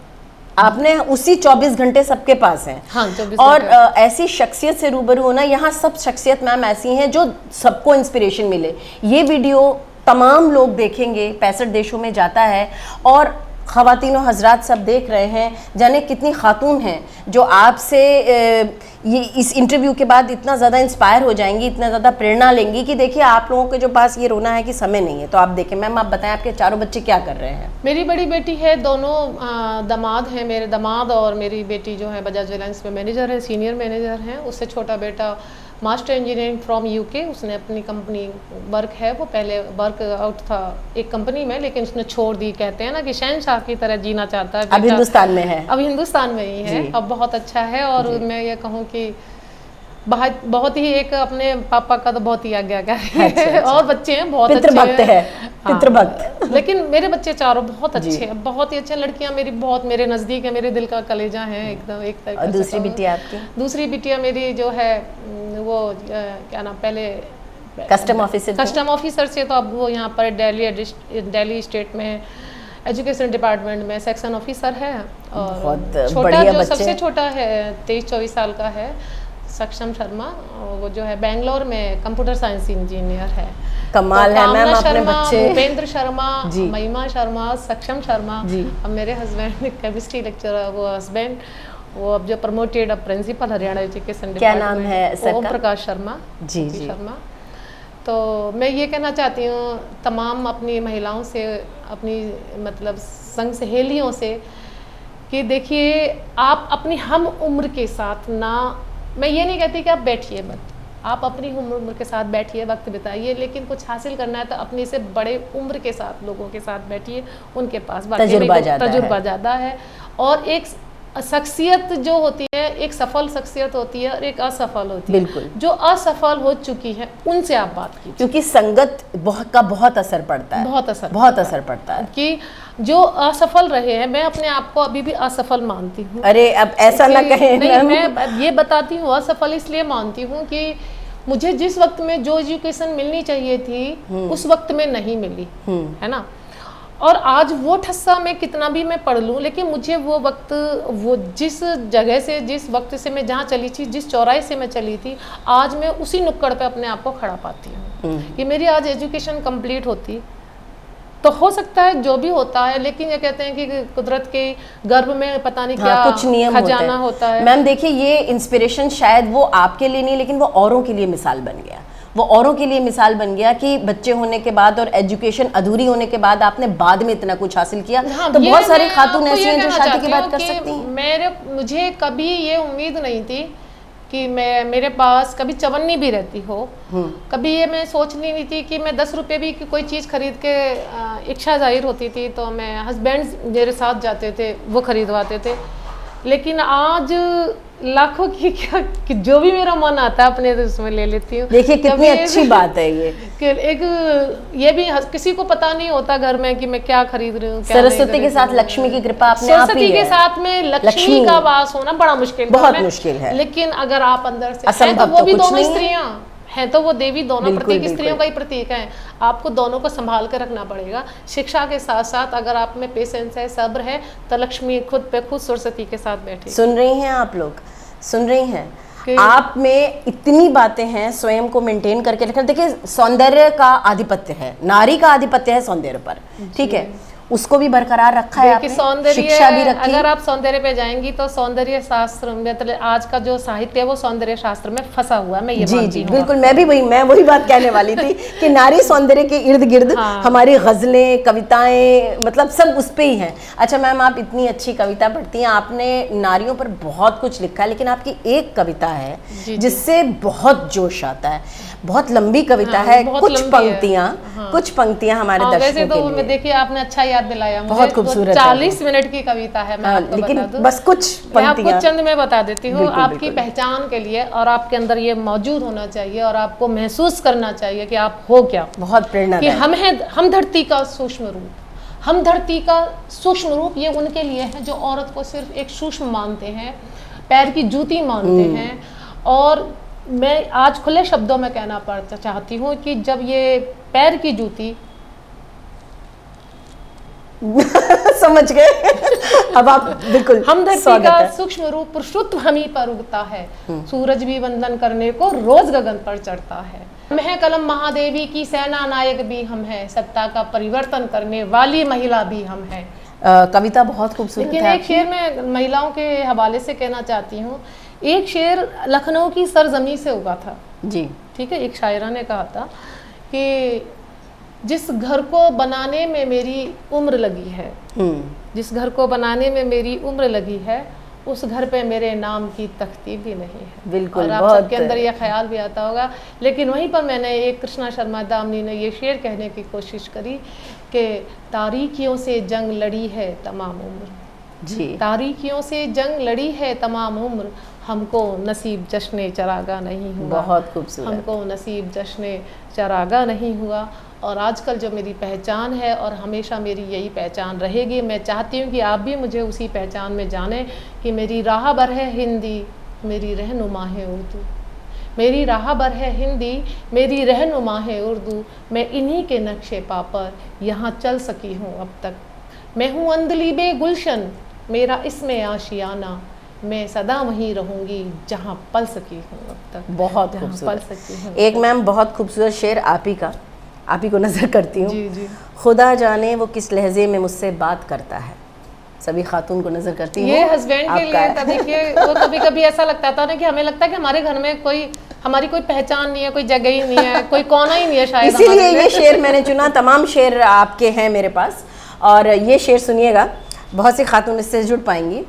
Speaker 1: आपने उसी 24 घंटे सबके पास हैं।
Speaker 2: हाँ,
Speaker 1: और ऐसी शख्सियत से रूबरू होना, यहाँ सब शख्सियत मैम ऐसी हैं जो सबको इंस्पिरेशन मिले। ये वीडियो तमाम लोग देखेंगे, 65 देशों में जाता है और ख़वातीनो हजरात सब देख रहे हैं। जाने कितनी खातून हैं जो आपसे ये इस इंटरव्यू के बाद इतना ज़्यादा इंस्पायर हो जाएंगी, इतना ज़्यादा प्रेरणा लेंगी कि देखिए आप लोगों के जो पास ये रोना है कि समय नहीं है। तो आप देखें मैम, आप बताएं आपके चारों बच्चे क्या कर रहे हैं?
Speaker 2: मेरी बड़ी बेटी है, दोनों दामाद हैं, मेरे दामाद और मेरी बेटी जो है बजाज फाइनेंस में मैनेजर है, सीनियर मैनेजर हैं। उससे छोटा बेटा मास्टर इंजीनियरिंग फ्रॉम यूके, उसने अपनी कंपनी वर्क है, वो पहले वर्क आउट था एक कंपनी में, लेकिन उसने छोड़ दी। कहते हैं ना कि शहनशाह की तरह जीना चाहता है।
Speaker 1: अब हिंदुस्तान में है,
Speaker 2: अब हिंदुस्तान में ही है, अब बहुत अच्छा है। और मैं ये कहूँ कि बहुत ही एक अपने पापा का तो बहुत ही आज्ञाकारी है। और बच्चे हैं बहुत
Speaker 1: पितृभक्त है, पितृभक्त।
Speaker 2: लेकिन मेरे बच्चे चारों बहुत अच्छे हैं, बहुत ही अच्छे। लड़कियां मेरी बहुत मेरे नज़दीक है, मेरे दिल का कलेजा है एकदम एक तरह।
Speaker 1: और दूसरी बिटिया आपकी? दूसरी
Speaker 2: बिटिया मेरी जो है वो क्या नाम, पहले
Speaker 1: कस्टम
Speaker 2: ऑफिसर से, तो अब वो यहाँ पर दिल्ली स्टेट में एजुकेशन डिपार्टमेंट में सेक्शन ऑफिसर है। और छोटा जो सबसे छोटा है 23-24 साल का है, सक्षम शर्मा, वो जो है बेंगलोर में कंप्यूटर साइंस इंजीनियर है।
Speaker 1: कमाल है मैम, अपने बच्चे
Speaker 2: भूपेंद्र शर्मा, महिमा शर्मा, सक्षम शर्मा। अब मेरे हस्बैंड केमिस्ट्री लेक्चरर, वो हस्बैंड वो अब जो प्रमोटेड अब प्रिंसिपल हरियाणा एजुकेशन डिपार्टमेंट,
Speaker 1: क्या नाम है सर का?
Speaker 2: ओम प्रकाश शर्मा
Speaker 1: जी
Speaker 2: शर्मा। तो मैं ये कहना चाहती हूँ तमाम अपनी महिलाओं से, अपनी मतलब संग सहेलियों से, कि देखिए आप अपनी हम उम्र के साथ ना, मैं ये नहीं कहती कि आप बैठिए मत, आप अपनी उम्र के साथ बैठिए, वक्त बिताइए, लेकिन कुछ हासिल करना है तो अपने से बड़े उम्र के साथ लोगों के साथ बैठिए, उनके पास तजुर्बा ज़्यादा है। और एक शख्सियत जो होती है, एक सफल शख्सियत होती है और एक असफल होती है।
Speaker 1: बिल्कुल।
Speaker 2: जो असफल हो चुकी है उनसे आप बात कीजिए,
Speaker 1: क्योंकि संगत का बहुत असर पड़ता है, बहुत असर पड़ता है
Speaker 2: कि जो असफल रहे हैं, मैं अपने आप को अभी भी असफल मानती हूँ।
Speaker 1: अरे अब ऐसा ना कहें,
Speaker 2: नहीं, मैं ये बताती हूँ असफल इसलिए मानती हूँ कि मुझे जिस वक्त में जो एजुकेशन मिलनी चाहिए थी उस वक्त में नहीं मिली, है ना। और आज वो ठस्सा मैं कितना भी मैं पढ़ लूँ, लेकिन मुझे वो वक्त, वो जिस जगह से, जिस वक्त से मैं जहाँ चली थी, जिस चौराहे से मैं चली थी, आज मैं उसी नुक्कड़ पे अपने आप को खड़ा पाती हूँ कि मेरी आज एजुकेशन कंप्लीट होती तो हो सकता है जो भी होता है, लेकिन ये कहते हैं कि कुदरत के गर्भ में पता नहीं क्या
Speaker 1: कुछ नियम
Speaker 2: खजाना होता है।
Speaker 1: मैम देखिए, ये इंस्पिरेशन शायद वो आपके लिए नहीं, लेकिन वो औरों के लिए मिसाल बन गया। वो औरों के लिए मिसाल बन गया कि बच्चे होने के बाद और एजुकेशन अधूरी होने के बाद आपने बाद में इतना कुछ हासिल किया।
Speaker 2: हाँ,
Speaker 1: तो बहुत सारी खातून ऐसी हैं जो शादी के बाद कर सकती
Speaker 2: हैं। मुझे कभी ये उम्मीद नहीं थी कि मेरे पास कभी चवन्नी भी रहती हो, कभी ये मैं सोच नहीं थी कि मैं 10 रुपये भी कोई चीज़ खरीद के इच्छा जाहिर होती थी तो मैं, हस्बैंड मेरे साथ जाते थे, वो खरीदवाते थे। लेकिन आज लाखों की क्या कि जो भी मेरा मन आता है अपने उसमें ले लेती हूँ।
Speaker 1: देखिए कितनी अच्छी बात है ये,
Speaker 2: कि एक ये भी किसी को पता नहीं होता घर में कि मैं क्या खरीद रही हूँ।
Speaker 1: सरस्वती के साथ लक्ष्मी की कृपा अपने आप ही है।
Speaker 2: सरस्वती के साथ में लक्ष्मी का वास होना बड़ा मुश्किल,
Speaker 1: बहुत मुश्किल है।
Speaker 2: लेकिन अगर आप अंदर से हैं तो वो भी दोनों स्त्रियां हैं, तो वो देवी दोनों प्रतीक, स्त्रियों का ही प्रतीक है। आपको दोनों को संभाल कर रखना पड़ेगा। शिक्षा के साथ साथ अगर आप में पेशेंस है, सब्र है, तो लक्ष्मी खुद पे खुद सरस्वती के साथ बैठे।
Speaker 1: सुन रही हैं आप लोग, सुन रही हैं, आप में इतनी बातें हैं, स्वयं को मेंटेन करके रखना। देखिए सौंदर्य का आधिपत्य है, नारी का आधिपत्य है सौंदर्य पर, ठीक है, उसको भी बरकरार रखा है आपने,
Speaker 2: सौंदर्य
Speaker 1: शिक्षा भी रखी।
Speaker 2: अगर आप सौंदर्य पे जाएंगी तो सौंदर्य शास्त्र, मतलब आज का जो साहित्य है वो सौंदर्य शास्त्र में फंसा हुआ है, मैं ये मानती हूँ।
Speaker 1: बिल्कुल, मैं वही बात कहने वाली थी कि नारी सौंदर्य के इर्द गिर्द हमारी गजलें, कविताएं, मतलब सब उस पे ही हैं। अच्छा मैम, आप इतनी अच्छी कविता पढ़ती हैं, आपने नारियों पर बहुत कुछ लिखा है, लेकिन आपकी एक कविता है जिससे बहुत जोश आता है, बहुत लंबी कविता है, कुछ पंक्तियां हमारे दर्शकों के लिए।
Speaker 2: देखिए आपने अच्छा याद दिलाया,
Speaker 1: बहुत खूबसूरत
Speaker 2: 40 मिनट की कविता है, मैं आपको
Speaker 1: लेकिन
Speaker 2: बता दूं,
Speaker 1: बस कुछ पंक्तियां
Speaker 2: आपको चंद में बता देती हूँ आपकी पहचान के लिए, और आपके अंदर ये मौजूद होना चाहिए और आपको महसूस करना चाहिए कि आप हो क्या।
Speaker 1: बहुत प्रेरणा
Speaker 2: कि हम धरती का सूक्ष्म रूप, हम धरती का सूक्ष्म रूप ये उनके लिए है जो औरत को सिर्फ एक सूक्ष्म मानते हैं, पैर की जूती मानते हैं। और मैं आज खुले शब्दों में कहना चाहती हूँ कि जब ये पैर की जूती
Speaker 1: समझ गए अब आप, बिल्कुल,
Speaker 2: हम धरती का सूक्ष्म रूप पुरुषत्व हम ही पर उगता है, सूरज भी वंदन करने को रोज गगन पर चढ़ता है। मह कलम महादेवी की सेना नायक भी हम हैं, सत्ता का परिवर्तन करने वाली महिला भी हम हैं।
Speaker 1: कविता बहुत खूबसूरत है।
Speaker 2: लेकिन एक शेर मैं महिलाओं के हवाले से कहना चाहती हूँ। एक शेर लखनऊ की सरजमी से उगा था
Speaker 1: जी,
Speaker 2: ठीक है। एक शायरा ने कहा था कि जिस घर को बनाने में मेरी उम्र लगी है, जिस घर को बनाने में मेरी उम्र लगी है, उस घर पे मेरे नाम की तख्ती भी नहीं है।
Speaker 1: बिल्कुल,
Speaker 2: और आप सबके अंदर यह ख्याल भी आता होगा। लेकिन वहीं पर मैंने एक कृष्णा शर्मा दामनी ने ये शेर कहने की कोशिश करी कि तारीकियों से जंग लड़ी है तमाम उम्र
Speaker 1: जी,
Speaker 2: तारीकियों से जंग लड़ी है तमाम उम्र, हमको नसीब जश्न चरागा नहीं हुआ।
Speaker 1: बहुत खूबसूरत।
Speaker 2: हमको नसीब जश्न चरागा नहीं हुआ। और आजकल जो मेरी पहचान है और हमेशा मेरी यही पहचान रहेगी, मैं चाहती हूँ कि आप भी मुझे उसी पहचान में जानें कि मेरी राहबर है हिंदी, मेरी रहनुमा है उर्दू। मेरी राहबर है हिंदी, मेरी रहनुमा है उर्दू। मैं इन्हीं के नक्शे पा पर यहाँ चल सकी हूँ अब तक। मैं हूँ अंदलीबे गुलशन, मेरा इसमें आशियाना, मैं सदा वहीं रहूंगी जहाँ पल सकी हूँ अब तक।
Speaker 1: बहुत खूबसूरत। एक मैम बहुत खूबसूरत शेर आप ही को नजर करती हूँ।
Speaker 2: जी जी।
Speaker 1: खुदा जाने वो किस लहजे में मुझसे बात करता है, सभी खातून को नजर करती हूँ।
Speaker 2: ये हस्बैंड के लिए देखिए, वो कभी कभी ऐसा लगता था ना कि हमें लगता है कि हमारे घर में कोई हमारी कोई पहचान नहीं है, कोई जगह ही नहीं है, कोई कोना ही नहीं है शायद।
Speaker 1: इसीलिए ये शेर मैंने चुना। तमाम शेर आपके हैं मेरे पास, और ये शेर सुनिएगा, बहुत सी खातून इससे जुड़ पाएंगी।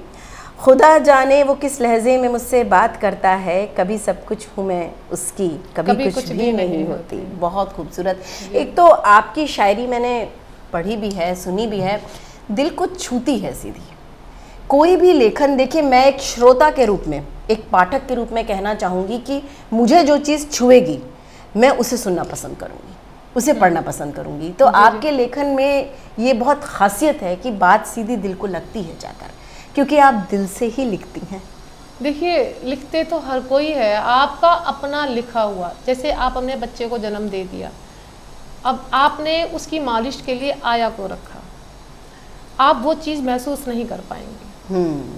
Speaker 1: खुदा जाने वो किस लहजे में मुझसे बात करता है, कभी सब कुछ हूँ मैं उसकी, कभी कुछ भी नहीं होती। बहुत खूबसूरत। एक तो आपकी शायरी मैंने पढ़ी भी है, सुनी भी है, दिल को छूती है सीधी। कोई भी लेखन देखिए, मैं एक श्रोता के रूप में, एक पाठक के रूप में कहना चाहूँगी कि मुझे जो चीज़ छुएगी मैं उसे सुनना पसंद करूँगी, उसे पढ़ना पसंद करूँगी। तो आपके लेखन में ये बहुत खासियत है कि बात सीधी दिल को लगती है जाकर, क्योंकि आप दिल से ही लिखती हैं।
Speaker 2: देखिए, लिखते तो हर कोई है, आपका अपना लिखा हुआ। जैसे आप अपने बच्चे को जन्म दे दिया, अब आपने उसकी मालिश के लिए आया को रखा, आप वो चीज़ महसूस नहीं कर पाएंगे।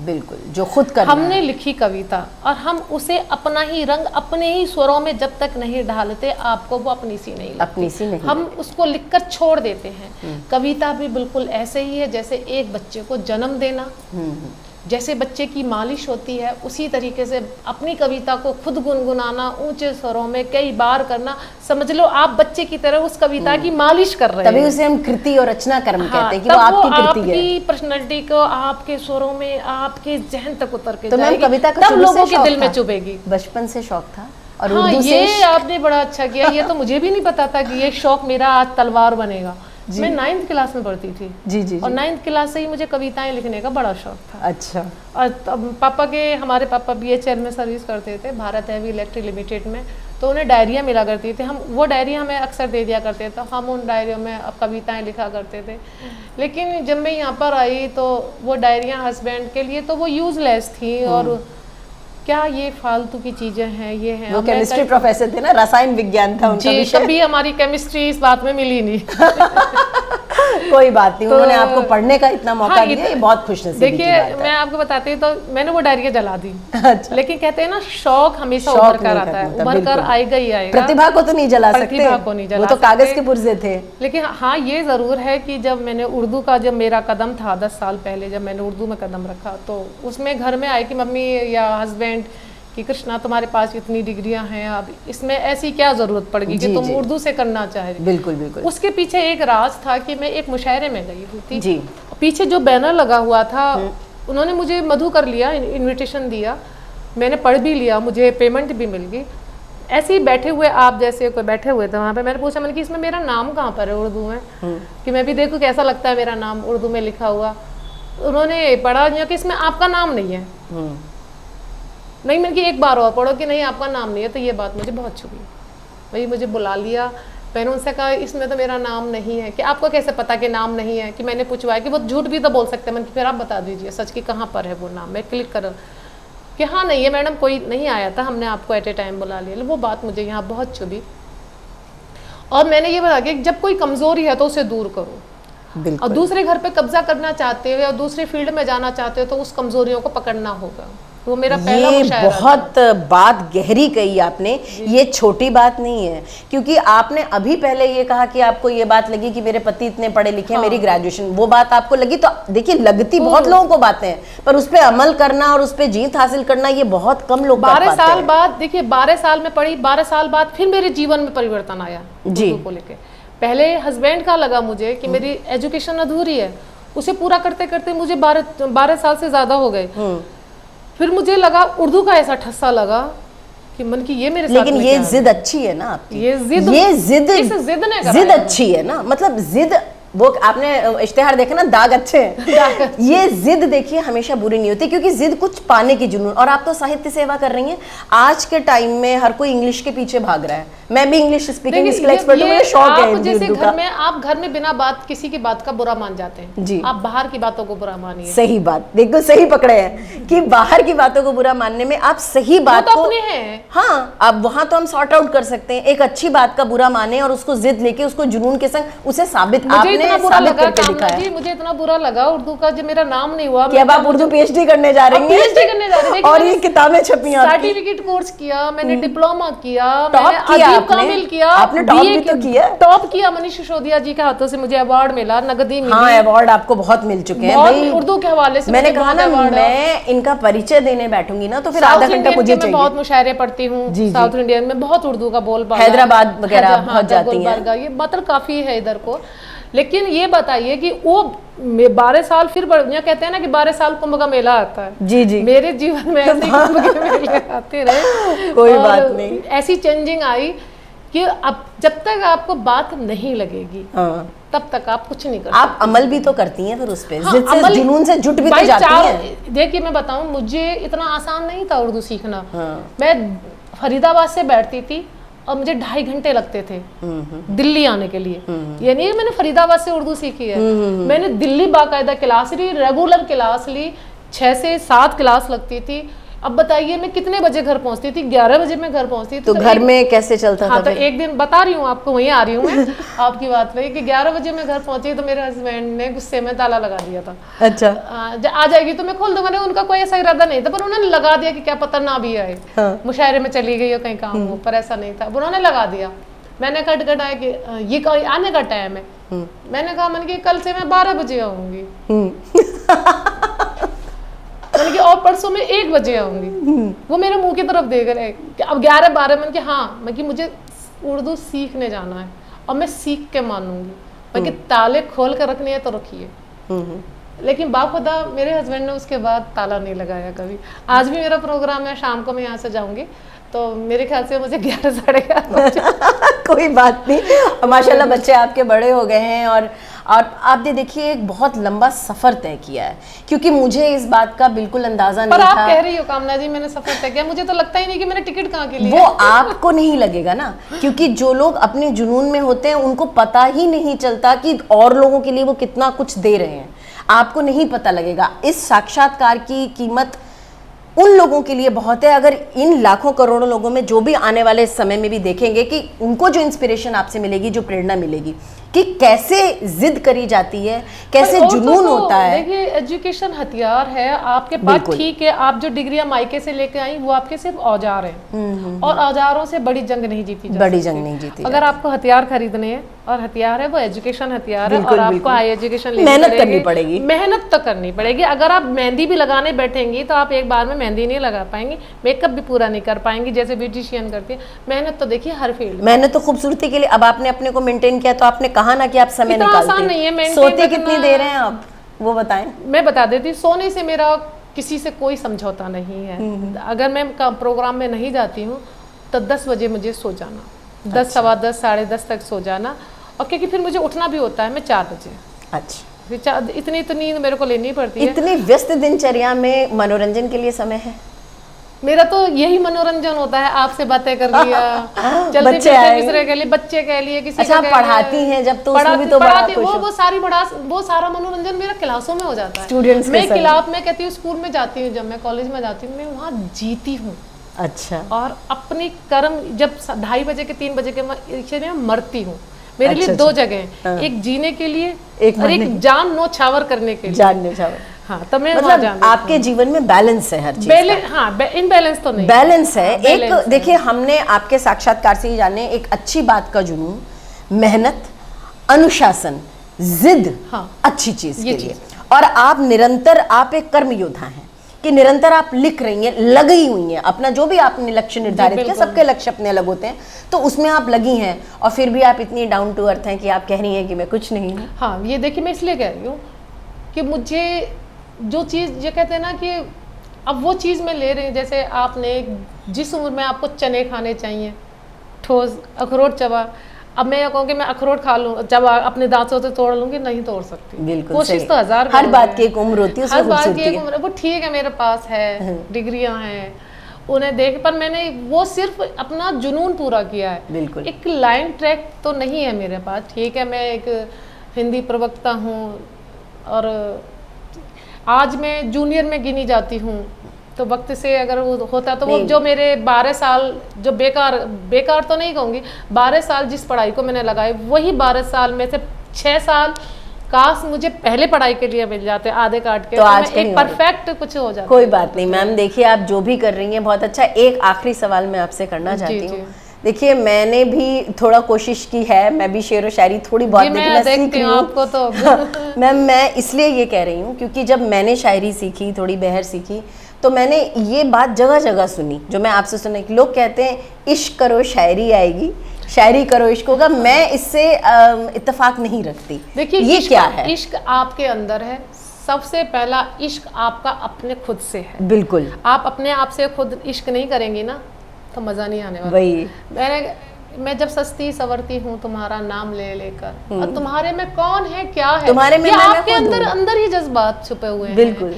Speaker 1: बिल्कुल, जो खुद कर
Speaker 2: हमने लिखी कविता और हम उसे अपना ही रंग अपने ही स्वरों में जब तक नहीं ढालते, आपको वो अपनी सी नहीं लगती।
Speaker 1: अपनी सी नहीं,
Speaker 2: हम उसको लिखकर छोड़ देते हैं। कविता भी बिल्कुल ऐसे ही है, जैसे एक बच्चे को जन्म देना, जैसे बच्चे की मालिश होती है, उसी तरीके से अपनी कविता को खुद गुनगुनाना, ऊंचे स्वरों में कई बार करना। समझ लो आप बच्चे की तरह उस कविता की मालिश कर रहे हैं।
Speaker 1: तभी उसे हम कृति और रचना कर्म कहते हैं कि वो आपकी कृति है।
Speaker 2: आपकी पर्सनैलिटी को आपके स्वरों में, आपके जहन तक उतर के
Speaker 1: तो मैम
Speaker 2: जाएगी,
Speaker 1: कविता का
Speaker 2: तब लोगों के दिल में चुभेगी।
Speaker 1: बचपन से शौक था, और
Speaker 2: हाँ,
Speaker 1: उर्दू
Speaker 2: ये
Speaker 1: से
Speaker 2: आपने बड़ा अच्छा किया। ये तो मुझे भी नहीं पता था कि ये शौक मेरा आज तलवार बनेगा। मैं 9th क्लास में पढ़ती थी
Speaker 1: जी,
Speaker 2: और 9th क्लास से ही मुझे कविताएं लिखने का बड़ा शौक था।
Speaker 1: अच्छा।
Speaker 2: और तब हमारे पापा BHL में सर्विस करते थे, भारत हैवी इलेक्ट्रिक लिमिटेड में। तो उन्हें डायरियाँ मिला करती थी, हम वो डायरियाँ हमें अक्सर दे दिया करते थे। हम उन डायरियों में अब कविताएं लिखा करते थे। लेकिन जब मैं यहाँ पर आई तो वो डायरियाँ हस्बैंड के लिए तो वो यूजलेस थी, और क्या ये फालतू की चीजें हैं, ये हैं।
Speaker 1: वो केमिस्ट्री प्रोफेसर थे ना, रसायन विज्ञान था उनका विषय।
Speaker 2: कभी हमारी केमिस्ट्री इस बात में मिली नहीं।
Speaker 1: कोई बात नहीं, उन्होंने आपको पढ़ने का इतना मौका दिया, ये बहुत खुशनसीबी की
Speaker 2: देखिए,
Speaker 1: बात है।
Speaker 2: मैं आपको बताती हूँ, तो मैंने वो डायरियाँ जला दी।
Speaker 1: अच्छा।
Speaker 2: लेकिन कहते हैं ना, शौक हमेशा उभर कर आता है, उभर कर आएगा ही आएगा।
Speaker 1: प्रतिभा को तो नहीं जला सकते,
Speaker 2: प्रतिभा को नहीं जला
Speaker 1: वो तो कागज के पुर्जे थे।
Speaker 2: लेकिन हाँ, ये जरूर है कि जब मैंने उर्दू का, जब मेरा कदम था 10 साल पहले, जब मैंने उर्दू में कदम रखा, तो उसमें घर में आए कि मम्मी या हस्बैंड कि कृष्णा तुम्हारे पास इतनी डिग्रियां हैं, अब इसमें ऐसी क्या जरूरत पड़ेगी कि तुम उर्दू से करना चाहे।
Speaker 1: बिल्कुल बिल्कुल।
Speaker 2: उसके पीछे एक राज था कि मैं एक मुशायरे में गई हुई थी
Speaker 1: जी।
Speaker 2: पीछे जो बैनर लगा हुआ था, उन्होंने मुझे मधु कर लिया, इनविटेशन दिया, मैंने पढ़ भी लिया, मुझे पेमेंट भी मिल गई। ऐसे ही बैठे हुए, आप जैसे कोई बैठे हुए थे वहाँ पे, मैंने पूछा, मैंने कि इसमें मेरा नाम कहाँ पर है उर्दू में, कि मैं भी देखूँ कैसा लगता है मेरा नाम उर्दू में लिखा हुआ। उन्होंने पढ़ा कि इसमें आपका नाम नहीं है। नहीं, मैंने कि एक बार और पढ़ो कि नहीं आपका नाम नहीं है। तो ये बात मुझे बहुत छुपी। भाई मुझे बुला लिया, मैंने उनसे कहा इसमें तो मेरा नाम नहीं है। कि आपको कैसे पता कि नाम नहीं है? कि मैंने पूछवाया कि वो झूठ भी तो बोल सकते हैं। मैंने फिर आप बता दीजिए सच की कहाँ पर है वो नाम। मैं क्लिक कर कि हाँ नहीं है मैडम, कोई नहीं आया था, हमने आपको एट ए टाइम बुला लिया। वो बात मुझे यहाँ बहुत चुभी। और मैंने ये बताया कि जब कोई कमज़ोरी है तो उसे दूर करो, और दूसरे घर पे कब्जा करना चाहते हो या दूसरे फील्ड में जाना चाहते हो तो उस कमजोरियों को पकड़ना होगा। वो मेरा पहला मुशायरा था।
Speaker 1: बहुत बात गहरी कही आपने, ये छोटी बात नहीं है, क्योंकि आपने अभी पहले ये कहा कि आपको ये बात लगी कि मेरे पति इतने पढ़े लिखे हैं, मेरी ग्रेजुएशन, वो बात आपको लगी। तो देखिए, लगती बहुत लोगों को बातें हैं, पर उस पर अमल करना और उस पर जीत हासिल करना ये बहुत कम लोग कर पाते हैं।
Speaker 2: 12 साल बाद, देखिए 12 साल में पढ़ी, 12 साल बाद फिर मेरे जीवन में परिवर्तन आया
Speaker 1: जी
Speaker 2: को लेके। पहले हस्बैंड का लगा मुझे कि मेरी एजुकेशन अधूरी है, उसे पूरा करते करते मुझे 12 साल से ज्यादा हो गए। फिर मुझे लगा उर्दू का ऐसा ठस्सा लगा कि मन की ये मेरे साथ।
Speaker 1: लेकिन ये जिद अच्छी है ना आपकी,
Speaker 2: ये जिद
Speaker 1: जिद अच्छी है ना, मतलब जिद, वो आपने इश्तिहार देखा ना, दाग अच्छे हैं। ये जिद देखिए हमेशा बुरी नहीं होती, क्योंकि जिद कुछ पाने की जुनून। और आप तो साहित्य सेवा कर रही हैं, आज के टाइम में हर कोई इंग्लिश के पीछे भाग रहा है। मैं भी इंग्लिश स्पीकिंग स्किल एक्सपर्ट हूं, मुझे शौक है
Speaker 2: जैसे घर में, आप घर में बिना बात किसी की बात का बुरा मान जाते हैं
Speaker 1: जी,
Speaker 2: आप बाहर की बातों को बुरा मानिए।
Speaker 1: सही बात, देखो सही पकड़े हैं कि बाहर की बातों को बुरा मानने में आप सही बात
Speaker 2: तो
Speaker 1: को
Speaker 2: अपने हैं।
Speaker 1: हाँ, अब वहां तो हम सॉर्ट आउट कर सकते हैं। एक अच्छी बात का बुरा माने और उसको जिद लेके उसको जुनून के संग उसे साबित, आपने आपने
Speaker 2: इतना बुरा
Speaker 1: साबित
Speaker 2: लगा
Speaker 1: करके
Speaker 2: कामना
Speaker 1: दिखाया
Speaker 2: जी, मुझे इतना बुरा लगा उर्दू का जब मेरा नाम नहीं हुआ
Speaker 1: कि अब आप उर्दू पीएचडी करने जा रही हैं।
Speaker 2: पीएचडी करने जा रही हैं
Speaker 1: और ये किताबें छपी आपकी।
Speaker 2: सर्टिफिकेट कोर्स किया मैंने, डिप्लोमा किया
Speaker 1: टॉप
Speaker 2: मैंने,
Speaker 1: किया
Speaker 2: अदीब
Speaker 1: आपने।
Speaker 2: कामिल किया,
Speaker 1: आपने टॉप
Speaker 2: BA
Speaker 1: भी तो किया।
Speaker 2: टॉप किया। मनीष सिसोदिया जी के हाथों से मुझे अवार्ड मिला, नगदी मिली।
Speaker 1: हाँ, अवार्ड आपको बहुत मिल चुके हैं
Speaker 2: बहुत
Speaker 1: भाई।
Speaker 2: उर्दू के हवाले से
Speaker 1: मैंने
Speaker 2: मुझे
Speaker 1: कहा
Speaker 2: बहुत
Speaker 1: ना,
Speaker 2: award है।
Speaker 1: मैं इनका परिचय देने बैठूंगी ना तो फिर
Speaker 2: साउथ
Speaker 1: आधा घंटा
Speaker 2: इंडियन
Speaker 1: मुझे
Speaker 2: के मैं बहुत
Speaker 1: चाहिए।
Speaker 2: मुशायरे पढ़ती हूँ,
Speaker 1: जी, जी।
Speaker 2: साउथ इंडियन में बहुत उर्दू का बोल पाला,
Speaker 1: हैदराबाद वगैरह
Speaker 2: हाँ,
Speaker 1: बहुत जाती हैं।
Speaker 2: गुलबर्गा, ये मतलब काफी है इधर को। लेकिन ये बताइए कि वो 12 साल फिर कहते हैं ना कि 12 साल कुंभ का मेला आता है।
Speaker 1: जी जी।
Speaker 2: मेरे जीवन में ऐसे कुंभ के मेले आते रहे।
Speaker 1: कोई
Speaker 2: और
Speaker 1: बात नहीं।
Speaker 2: ऐसी चेंजिंग आई कि अब जब तक आपको बात नहीं लगेगी
Speaker 1: हाँ,
Speaker 2: तब तक आप कुछ नहीं कर
Speaker 1: आप अमल भी तो करती हैं फिर उस पे,
Speaker 2: हाँ,
Speaker 1: जिद से
Speaker 2: अमल-
Speaker 1: जुनून से जुट भी तो
Speaker 2: भाई
Speaker 1: जाती हैं।
Speaker 2: देखिए मैं बताऊं, मुझे इतना आसान नहीं था उर्दू सीखना।
Speaker 1: हाँ।
Speaker 2: मैं फरीदाबाद से बैठती थी और मुझे 2.5 घंटे लगते थे दिल्ली आने के लिए। ये नहीं है मैंने फरीदाबाद से उर्दू सीखी है, मैंने दिल्ली बाकायदा क्लास ली, रेगुलर क्लास ली, 6 से 7 क्लास लगती थी। अब बताइए मैं कितने बजे घर पहुंचती थी? 11 बजे मैं घर पहुंचती थी।
Speaker 1: तो घर में कैसे चलता
Speaker 2: हाँ,
Speaker 1: था
Speaker 2: तो
Speaker 1: फिर?
Speaker 2: एक दिन बता रही हूँ आपको, वहीं आ रही हूँ मैं आपकी बात पे कि 11 बजे मैं घर पहुंची तो मेरे हस्बैंड ने गुस्से में ताला लगा दिया था।
Speaker 1: अच्छा।
Speaker 2: आ जाएगी तो मैं खोल दूंगा। उनका कोई ऐसा इरादा नहीं था, पर उन्होंने लगा दिया कि क्या पता ना भी आए,
Speaker 1: हाँ।
Speaker 2: मुशायरे में चली गई हो कहीं काम हो, पर ऐसा नहीं था, उन्होंने लगा दिया। मैंने कट आया कि ये आने का टाइम है। मैंने कहा मैंने कि कल से मैं 12 बजे आऊंगी, मैंने कि और परसों में 1 बजे आऊंगी। वो मेरे मुंह की तरफ देख रहे कि अब 11-12 मैंने कि हाँ, मैं कि मुझे उर्दू सीखने जाना है और मैं सीख के मानूंगी। मैं कि ताले खोल कर रखने हैं तो रखिए। लेकिन बाखुदा मेरे हस्बैंड ने उसके बाद ताला नहीं लगाया कभी। आज भी मेरा प्रोग्राम है, शाम को मैं यहाँ से जाऊंगी तो मेरे ख्याल से मुझे 11-11:30
Speaker 1: कोई बात नहीं, माशाल्लाह बच्चे आपके बड़े हो गए हैं। और आपने देखिए एक बहुत लंबा सफर तय किया है, क्योंकि मुझे इस बात का बिल्कुल अंदाजा
Speaker 2: पर
Speaker 1: नहीं
Speaker 2: आप
Speaker 1: था।
Speaker 2: कह रही हो कामना जी मैंने सफर तय किया, मुझे तो लगता ही नहीं कि मैंने टिकट कहाँ के लिए।
Speaker 1: वो आपको नहीं लगेगा ना, क्योंकि जो लोग अपने जुनून में होते हैं उनको पता ही नहीं चलता कि और लोगों के लिए वो कितना कुछ दे रहे हैं। आपको नहीं पता लगेगा। इस साक्षात्कार की कीमत उन लोगों के लिए बहुत है। अगर इन लाखों करोड़ों लोगों में जो भी आने वाले समय में भी देखेंगे कि उनको जो इंस्पिरेशन आपसे मिलेगी, जो प्रेरणा मिलेगी कि कैसे जिद करी जाती है, कैसे जुनून होता है।
Speaker 2: देखिए एजुकेशन हथियार है आपके पास, ठीक है, आप जो डिग्रियां मायके से लेके आई वो आपके सिर्फ औजार हैं, और औजारों से बड़ी जंग नहीं जीती जा
Speaker 1: बड़ी
Speaker 2: सकती।
Speaker 1: जंग नहीं जीती
Speaker 2: अगर आपको हथियार खरीदने हैं, और हथियार है वो एजुकेशन हथियार है, और आपको हाई एजुकेशन
Speaker 1: मेहनत करनी पड़ेगी।
Speaker 2: मेहनत तो करनी पड़ेगी। अगर आप मेहंदी भी लगाने बैठेंगी तो आप एक बार में मेहंदी नहीं लगा पाएंगी, मेकअप भी पूरा नहीं कर पाएंगी जैसे ब्यूटिशियन करती है। मेहनत तो देखिए हर फील्ड में।
Speaker 1: मैंने तो खूबसूरती के लिए, अब आपने अपने को मेंटेन किया तो आपने कहा ना कि आप समय
Speaker 2: इतना
Speaker 1: निकालते
Speaker 2: आसान नहीं है maintain
Speaker 1: सोते
Speaker 2: करना।
Speaker 1: कितनी देर हैं आप, वो बताएं।
Speaker 2: मैं बता देती, सोने से मेरा किसी से कोई समझौता नहीं है। अगर मैं प्रोग्राम में नहीं जाती हूँ तो 10 बजे मुझे सो जाना, 10, सवा 10, साढ़े 10 तक सो जाना, और क्योंकि फिर मुझे उठना भी होता है मैं 4 बजे।
Speaker 1: अच्छा,
Speaker 2: इतनी नींद मेरे को लेनी पड़ती है।
Speaker 1: इतनी व्यस्त दिनचर्या में मनोरंजन के लिए समय है?
Speaker 2: मेरा तो यही मनोरंजन होता है, आपसे बातें कर लिया, चलते फिरते दूसरे के लिए, बच्चे के लिए, किसी
Speaker 1: अच्छा,
Speaker 2: का
Speaker 1: पढ़ाती हैं जब तो उसमें भी तो बड़ा खुश हो।
Speaker 2: वो सारा मनोरंजन मेरा क्लासों में हो जाता है।
Speaker 1: स्टूडेंट्स के
Speaker 2: मैं
Speaker 1: साथ।
Speaker 2: क्लास में कहती हूँ, स्कूल में जाती हूँ, जब मैं कॉलेज में जाती हूँ, मैं वहाँ जीती हूँ।
Speaker 1: अच्छा।
Speaker 2: और अपनी कर्म जब 2:30 बजे के 3 बजे के मैं मरती हूँ। मेरे लिए
Speaker 1: अच्छा,
Speaker 2: 2 जगह हैं, एक जीने के लिए और एक जान न्योछावर करने के लिए।
Speaker 1: जान न्योछावर।
Speaker 2: हाँ, तो मैं
Speaker 1: मतलब आपके जीवन में बैलेंस है हर चीज का।
Speaker 2: हाँ, इनबैलेंस तो नहीं,
Speaker 1: बैलेंस है।
Speaker 2: हाँ,
Speaker 1: एक देखिए, हमने आपके साक्षात्कार से ही जाने एक अच्छी बात का जुनून, मेहनत, अनुशासन, जिद,
Speaker 2: हाँ,
Speaker 1: अच्छी चीज के लिए। और आप निरंतर, आप एक कर्म योद्धा हैं कि निरंतर आप लिख रही हैं, लगी हुई हैं। अपना जो भी आपने लक्ष्य निर्धारित किया, सबके लक्ष्य अपने अलग होते हैं, तो उसमें आप लगी हैं। और फिर भी आप इतनी डाउन टू अर्थ हैं कि आप कह रही हैं कि मैं कुछ नहीं हूँ।
Speaker 2: हाँ, ये देखिए मैं इसलिए कह रही हूँ कि मुझे जो चीज़, ये कहते हैं ना कि अब वो चीज़ मैं ले रही हूँ। जैसे आपने जिस उम्र में आपको चने खाने चाहिए, ठोस अखरोट चबा, अब मैं ये कहूँगी मैं अखरोट खा लूँ, जब अपने दांतों से तोड़ लूँगी, नहीं तोड़ सकती।
Speaker 1: बिल्कुल
Speaker 2: कोशिश तो 1000
Speaker 1: हर बात की एक उम्र होती है,
Speaker 2: हर बात की एक उम्र। वो ठीक है, मेरे पास है, डिग्रियां हैं, उन्हें देख, पर मैंने वो सिर्फ अपना जुनून पूरा किया है।
Speaker 1: बिल्कुल।
Speaker 2: एक लाइन ट्रैक तो नहीं है मेरे पास। ठीक है, मैं एक हिंदी प्रवक्ता हूँ और आज मैं जूनियर में गिनी जाती हूँ, तो वक्त से अगर वो होता तो वो जो मेरे 12 साल जो बेकार तो नहीं कहूँगी, 12 साल जिस पढ़ाई को मैंने लगाई, वही 12 साल में से 6 साल काश मुझे पहले पढ़ाई के लिए मिल जाते आधे काट के,
Speaker 1: तो आज
Speaker 2: मैं एक परफेक्ट कुछ हो जाता।
Speaker 1: कोई बात नहीं मैम, देखिए आप जो भी कर रही हैं बहुत अच्छा। एक आखिरी सवाल मैं आपसे करना चाहती हूँ। देखिए मैंने भी थोड़ा कोशिश की है, मैं भी शेर व शायरी थोड़ी बहुत मैं सीख रही हूँ
Speaker 2: आपको तो
Speaker 1: मैम मैं इसलिए ये कह रही हूँ क्योंकि जब मैंने शायरी सीखी, थोड़ी बहर सीखी, तो मैंने ये बात जगह जगह सुनी जो मैं आपसे सुनी कि लोग कहते हैं इश्क करो शायरी आएगी, शायरी करो इश्क होगा। मैं इससे इत्तेफाक नहीं रखती।
Speaker 2: देखिए
Speaker 1: ये क्या है?
Speaker 2: इश्क आपके अंदर है। सबसे पहला इश्क आपका अपने खुद से है।
Speaker 1: बिल्कुल।
Speaker 2: आप अपने आप से खुद इश्क नहीं करेंगी ना तो मजा नहीं आने वाला।
Speaker 1: वही
Speaker 2: मैं जब सस्ती सवरती हूँ तुम्हारा नाम ले लेकर, और तुम्हारे में कौन है क्या है,
Speaker 1: तुम्हारे में
Speaker 2: आपके अंदर ही जज्बात छुपे हुए हैं।
Speaker 1: बिल्कुल।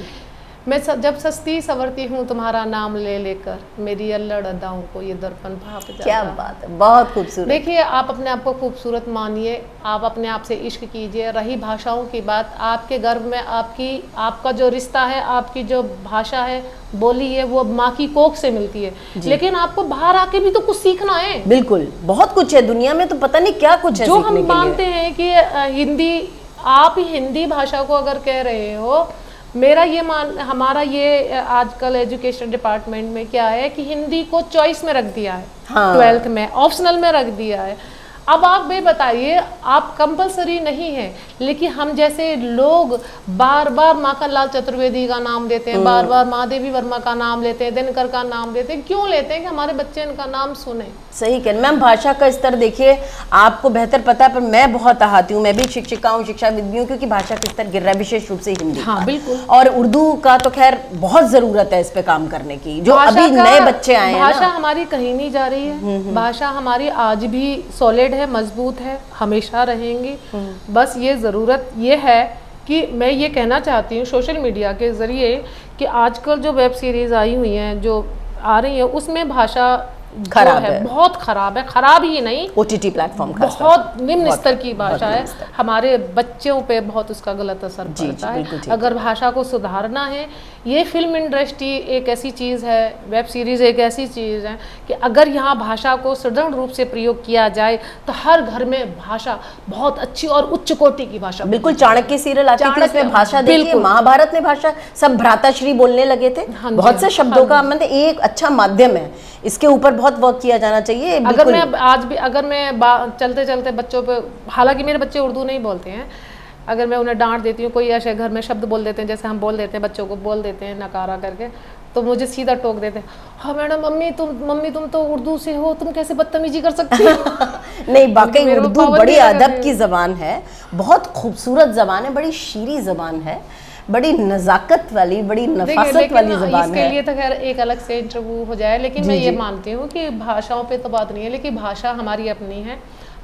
Speaker 2: मैं जब सस्ती सवरती हूँ तुम्हारा नाम ले लेकर, मेरी अल्लड़ अदाओं को ये दर्पण भाप जाता।
Speaker 1: क्या बात है, बहुत खूबसूरत।
Speaker 2: देखिए आप अपने आप को खूबसूरत मानिए, आप अपने आप से इश्क कीजिए। रही भाषाओं की बात, आपके गर्भ में आपका जो रिश्ता है, आपकी जो भाषा है, बोली है, वो माँ की कोख से मिलती है। लेकिन आपको बाहर आके भी तो कुछ सीखना है।
Speaker 1: बिल्कुल, बहुत कुछ है दुनिया में, तो पता नहीं क्या कुछ है
Speaker 2: जो हम मानते हैं कि हिंदी, आप ही हिंदी भाषा को अगर कह रहे हो, हमारा ये आजकल एजुकेशन डिपार्टमेंट में क्या है कि हिंदी को चॉइस में रख दिया है। हाँ। 12th में ऑप्शनल में रख दिया है। अब आप ये बताइए, आप कंपलसरी नहीं है, लेकिन हम जैसे लोग बार बार माखनलाल चतुर्वेदी का नाम लेते हैं, बार बार महादेवी वर्मा का नाम लेते हैं, दिनकर का नाम लेते हैं। क्यों लेते हैं? कि हमारे बच्चे इनका नाम सुने।
Speaker 1: सही कह मैम। भाषा का स्तर देखिए, आपको बेहतर पता है, पर मैं बहुत आहती हूँ, मैं भी शिक्षिका हूँ, शिक्षाविद भी हूँ, क्योंकि भाषा का स्तर गिर रहा है, विशेष रूप से हिंदी।
Speaker 2: हाँ बिल्कुल।
Speaker 1: और उर्दू का तो खैर बहुत जरूरत है इस पे काम करने की, जो अभी नए बच्चे आए हैं।
Speaker 2: भाषा हमारी कहीं नहीं जा रही है। भाषा हमारी आज भी सॉलिड है, मजबूत है, हमेशा रहेंगी। बस ये ज़रूरत ये है कि मैं ये कहना चाहती हूँ सोशल मीडिया के ज़रिए कि आजकल जो वेब सीरीज़ आई हुई हैं, जो आ रही है, उसमें भाषा खराब है, बहुत खराब है। खराब ही नहीं,
Speaker 1: OTT प्लेटफॉर्म
Speaker 2: बहुत निम्न स्तर की भाषा है। हमारे बच्चों पे बहुत उसका गलत असर पड़ता है। अगर भाषा को सुधारना है, ये फिल्म इंडस्ट्री एक ऐसी चीज़ है, वेब सीरीज़ एक ऐसी चीज़ है कि अगर यहाँ भाषा को सुदृढ़ रूप से प्रयोग किया जाए तो हर घर में भाषा बहुत अच्छी और उच्च कोटि की भाषा।
Speaker 1: बिल्कुल। चाणक्य सीरियल आती थी, उसमें भाषा देखिए, महाभारत में भाषा, सब भ्राताश्री बोलने लगे थे। बहुत से शब्दों का मतलब एक अच्छा माध्यम है, इसके ऊपर बहुत वर्क किया जाना चाहिए।
Speaker 2: अगर मैं आज भी चलते चलते बच्चों पे, हालांकि मेरे बच्चे उर्दू नहीं बोलते हैं, अगर मैं उन्हें डांट देती हूँ, कोई ऐसे घर में शब्द बोल देते हैं, जैसे हम बोल देते हैं बच्चों को, बोल देते हैं नकारा करके, तो मुझे सीधा टोक देते हैं, हाँ मैडम, मम्मी तुम तो उर्दू से हो, तुम कैसे बदतमीजी कर सकती हो।
Speaker 1: नहीं, वाकई उर्दू बड़ी अदब की ज़बान है, बहुत खूबसूरत ज़बान है, बड़ी शीरी ज़बान है, बड़ी नज़ाकत वाली, बड़ी नफासत वाली ज़बान है।
Speaker 2: इसके लिए तो खैर एक अलग से इंटरव्यू हो जाए, लेकिन मैं ये मानती हूँ कि भाषाओं पे तो बात नहीं है, लेकिन भाषा हमारी अपनी है।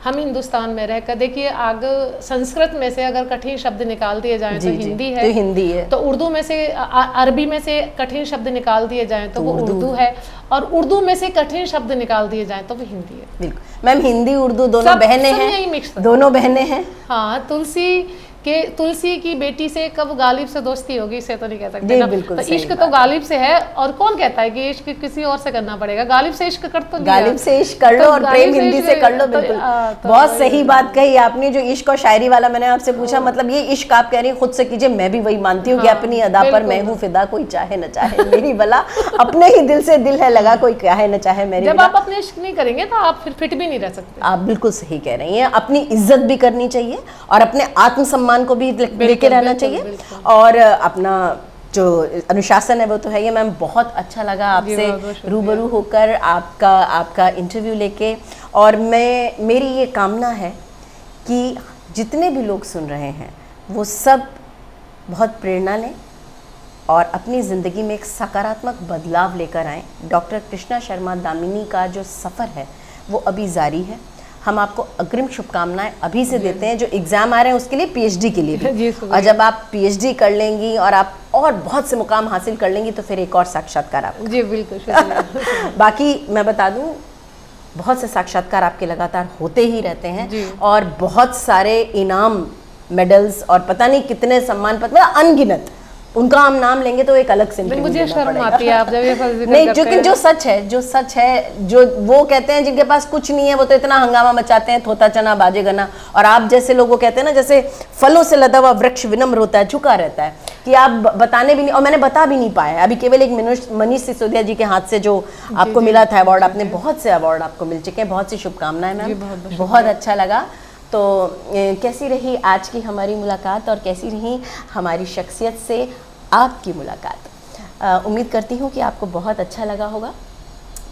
Speaker 2: हम हिंदुस्तान में रहकर, देखिए आगे संस्कृत में से अगर कठिन शब्द निकाल दिए जाएं तो हिंदी है,
Speaker 1: तो हिंदी है।
Speaker 2: तो उर्दू में से, अरबी में से कठिन शब्द निकाल दिए जाएं तो वो उर्दू है, और उर्दू में से कठिन शब्द निकाल दिए जाएं तो वो हिंदी है।
Speaker 1: बिल्कुल मैम, हिंदी उर्दू दोनों बहनें हैं, दोनों बहनें हैं।
Speaker 2: हाँ, तुलसी की बेटी से कब गालिब से दोस्ती होगी, इसे तो नहीं कह सकते ना। तो इश्क तो गालिब से है, और कौन कहता है कि इश्क किसी और से करना पड़ेगा? गालिब से इश्क कर, तो
Speaker 1: गालिब से इश्क कर लो, और प्रेम हिंदी से कर लो। बिल्कुल, बहुत सही बात कही आपने। जो इश्क और शायरी वाला मैंने आपसे पूछा, मतलब ये इश्क आप कह रही हैं खुद से कीजिए, मैं भी वही मानती हूँ कि अपनी अदा पर मैं हूँ फिदा, कोई चाहे न चाहे मेरी भला, अपने ही दिल से दिल है लगा, कोई चाहे न चाहे मेरी।
Speaker 2: जब आप अपने इश्क नहीं करेंगे तो आप फिर फिट भी नहीं रह सकते।
Speaker 1: आप बिल्कुल सही कह रही हैं। अपनी इज्जत भी करनी चाहिए और अपने आत्मसम्मान को भी लेके रहना चाहिए, और अपना जो अनुशासन है वो तो है ही। मैम बहुत अच्छा लगा आपसे रूबरू होकर, आपका इंटरव्यू लेके, और मेरी ये कामना है कि जितने भी लोग सुन रहे हैं वो सब बहुत प्रेरणा लें और अपनी ज़िंदगी में एक सकारात्मक बदलाव लेकर आएँ। डॉक्टर कृष्णा शर्मा दामिनी का जो सफ़र है वो अभी जारी है। हम आपको अग्रिम शुभकामनाएं अभी से देते हैं, जो एग्ज़ाम आ रहे हैं उसके लिए, PhD के लिए भी। और जब आप PhD कर लेंगी और आप और बहुत से मुकाम हासिल कर लेंगी तो फिर एक और साक्षात्कार आपका।
Speaker 2: जी बिल्कुल, शुक्रिया।
Speaker 1: बाकी मैं बता दूं, बहुत से साक्षात्कार आपके लगातार होते ही रहते हैं, और बहुत सारे इनाम, मेडल्स और पता नहीं कितने सम्मान पत्र, अनगिनत उनका हम नाम लेंगे तो एक अलग से
Speaker 2: लेकिन
Speaker 1: interview
Speaker 2: मुझे
Speaker 1: देना
Speaker 2: शर्म
Speaker 1: पड़ेगा।
Speaker 2: आती है आप जब ये ऐसा जिक्र
Speaker 1: नहीं,
Speaker 2: करते
Speaker 1: लेकिन
Speaker 2: हैं।
Speaker 1: जो सच है, जो वो कहते हैं जिनके पास कुछ नहीं है वो तो इतना हंगामा मचाते हैं, थोता चना बाजे गना, और आप जैसे लोगों कहते हैं ना, जैसे फलों से लदा हुआ वृक्ष विनम्र होता है, झुका रहता है, कि आप बताने भी नहीं, और मैंने बता भी नहीं पाया अभी, केवल एक मनीष सिसोदिया जी के हाथ से जो आपको मिला था अवार्ड, आपने बहुत से अवार्ड आपको मिल चुके हैं, बहुत सी शुभकामनाएं मैम, बहुत अच्छा लगा। तो कैसी रही आज की हमारी मुलाकात और कैसी रही हमारी शख्सियत से आपकी मुलाकात? उम्मीद करती हूँ कि आपको बहुत अच्छा लगा होगा।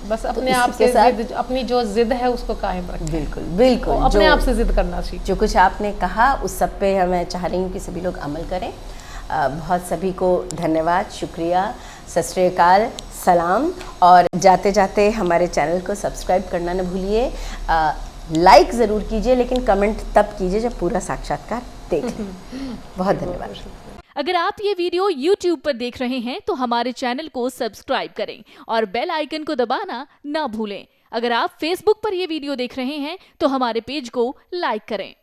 Speaker 2: बस अपने
Speaker 1: इसी
Speaker 2: आप
Speaker 1: के
Speaker 2: से
Speaker 1: साथ-
Speaker 2: जिद, अपनी जो जिद है उसको कायम रखें।
Speaker 1: बिल्कुल बिल्कुल,
Speaker 2: तो अपने
Speaker 1: जो-
Speaker 2: आप से जिद करना सीखें।
Speaker 1: जो कुछ आपने कहा उस सब पे मैं चाह रही हूँ कि सभी लोग अमल करें। बहुत सभी को धन्यवाद, शुक्रिया, सत श्री अकाल, सलाम, और जाते जाते हमारे चैनल को सब्सक्राइब करना न भूलिए। लाइक ज़रूर कीजिए, लेकिन कमेंट तब कीजिए जब पूरा साक्षात्कार देख लें। बहुत धन्यवाद।
Speaker 3: अगर आप ये वीडियो YouTube पर देख रहे हैं तो हमारे चैनल को सब्सक्राइब करें और बेल आइकन को दबाना ना भूलें। अगर आप Facebook पर ये वीडियो देख रहे हैं तो हमारे पेज को लाइक करें।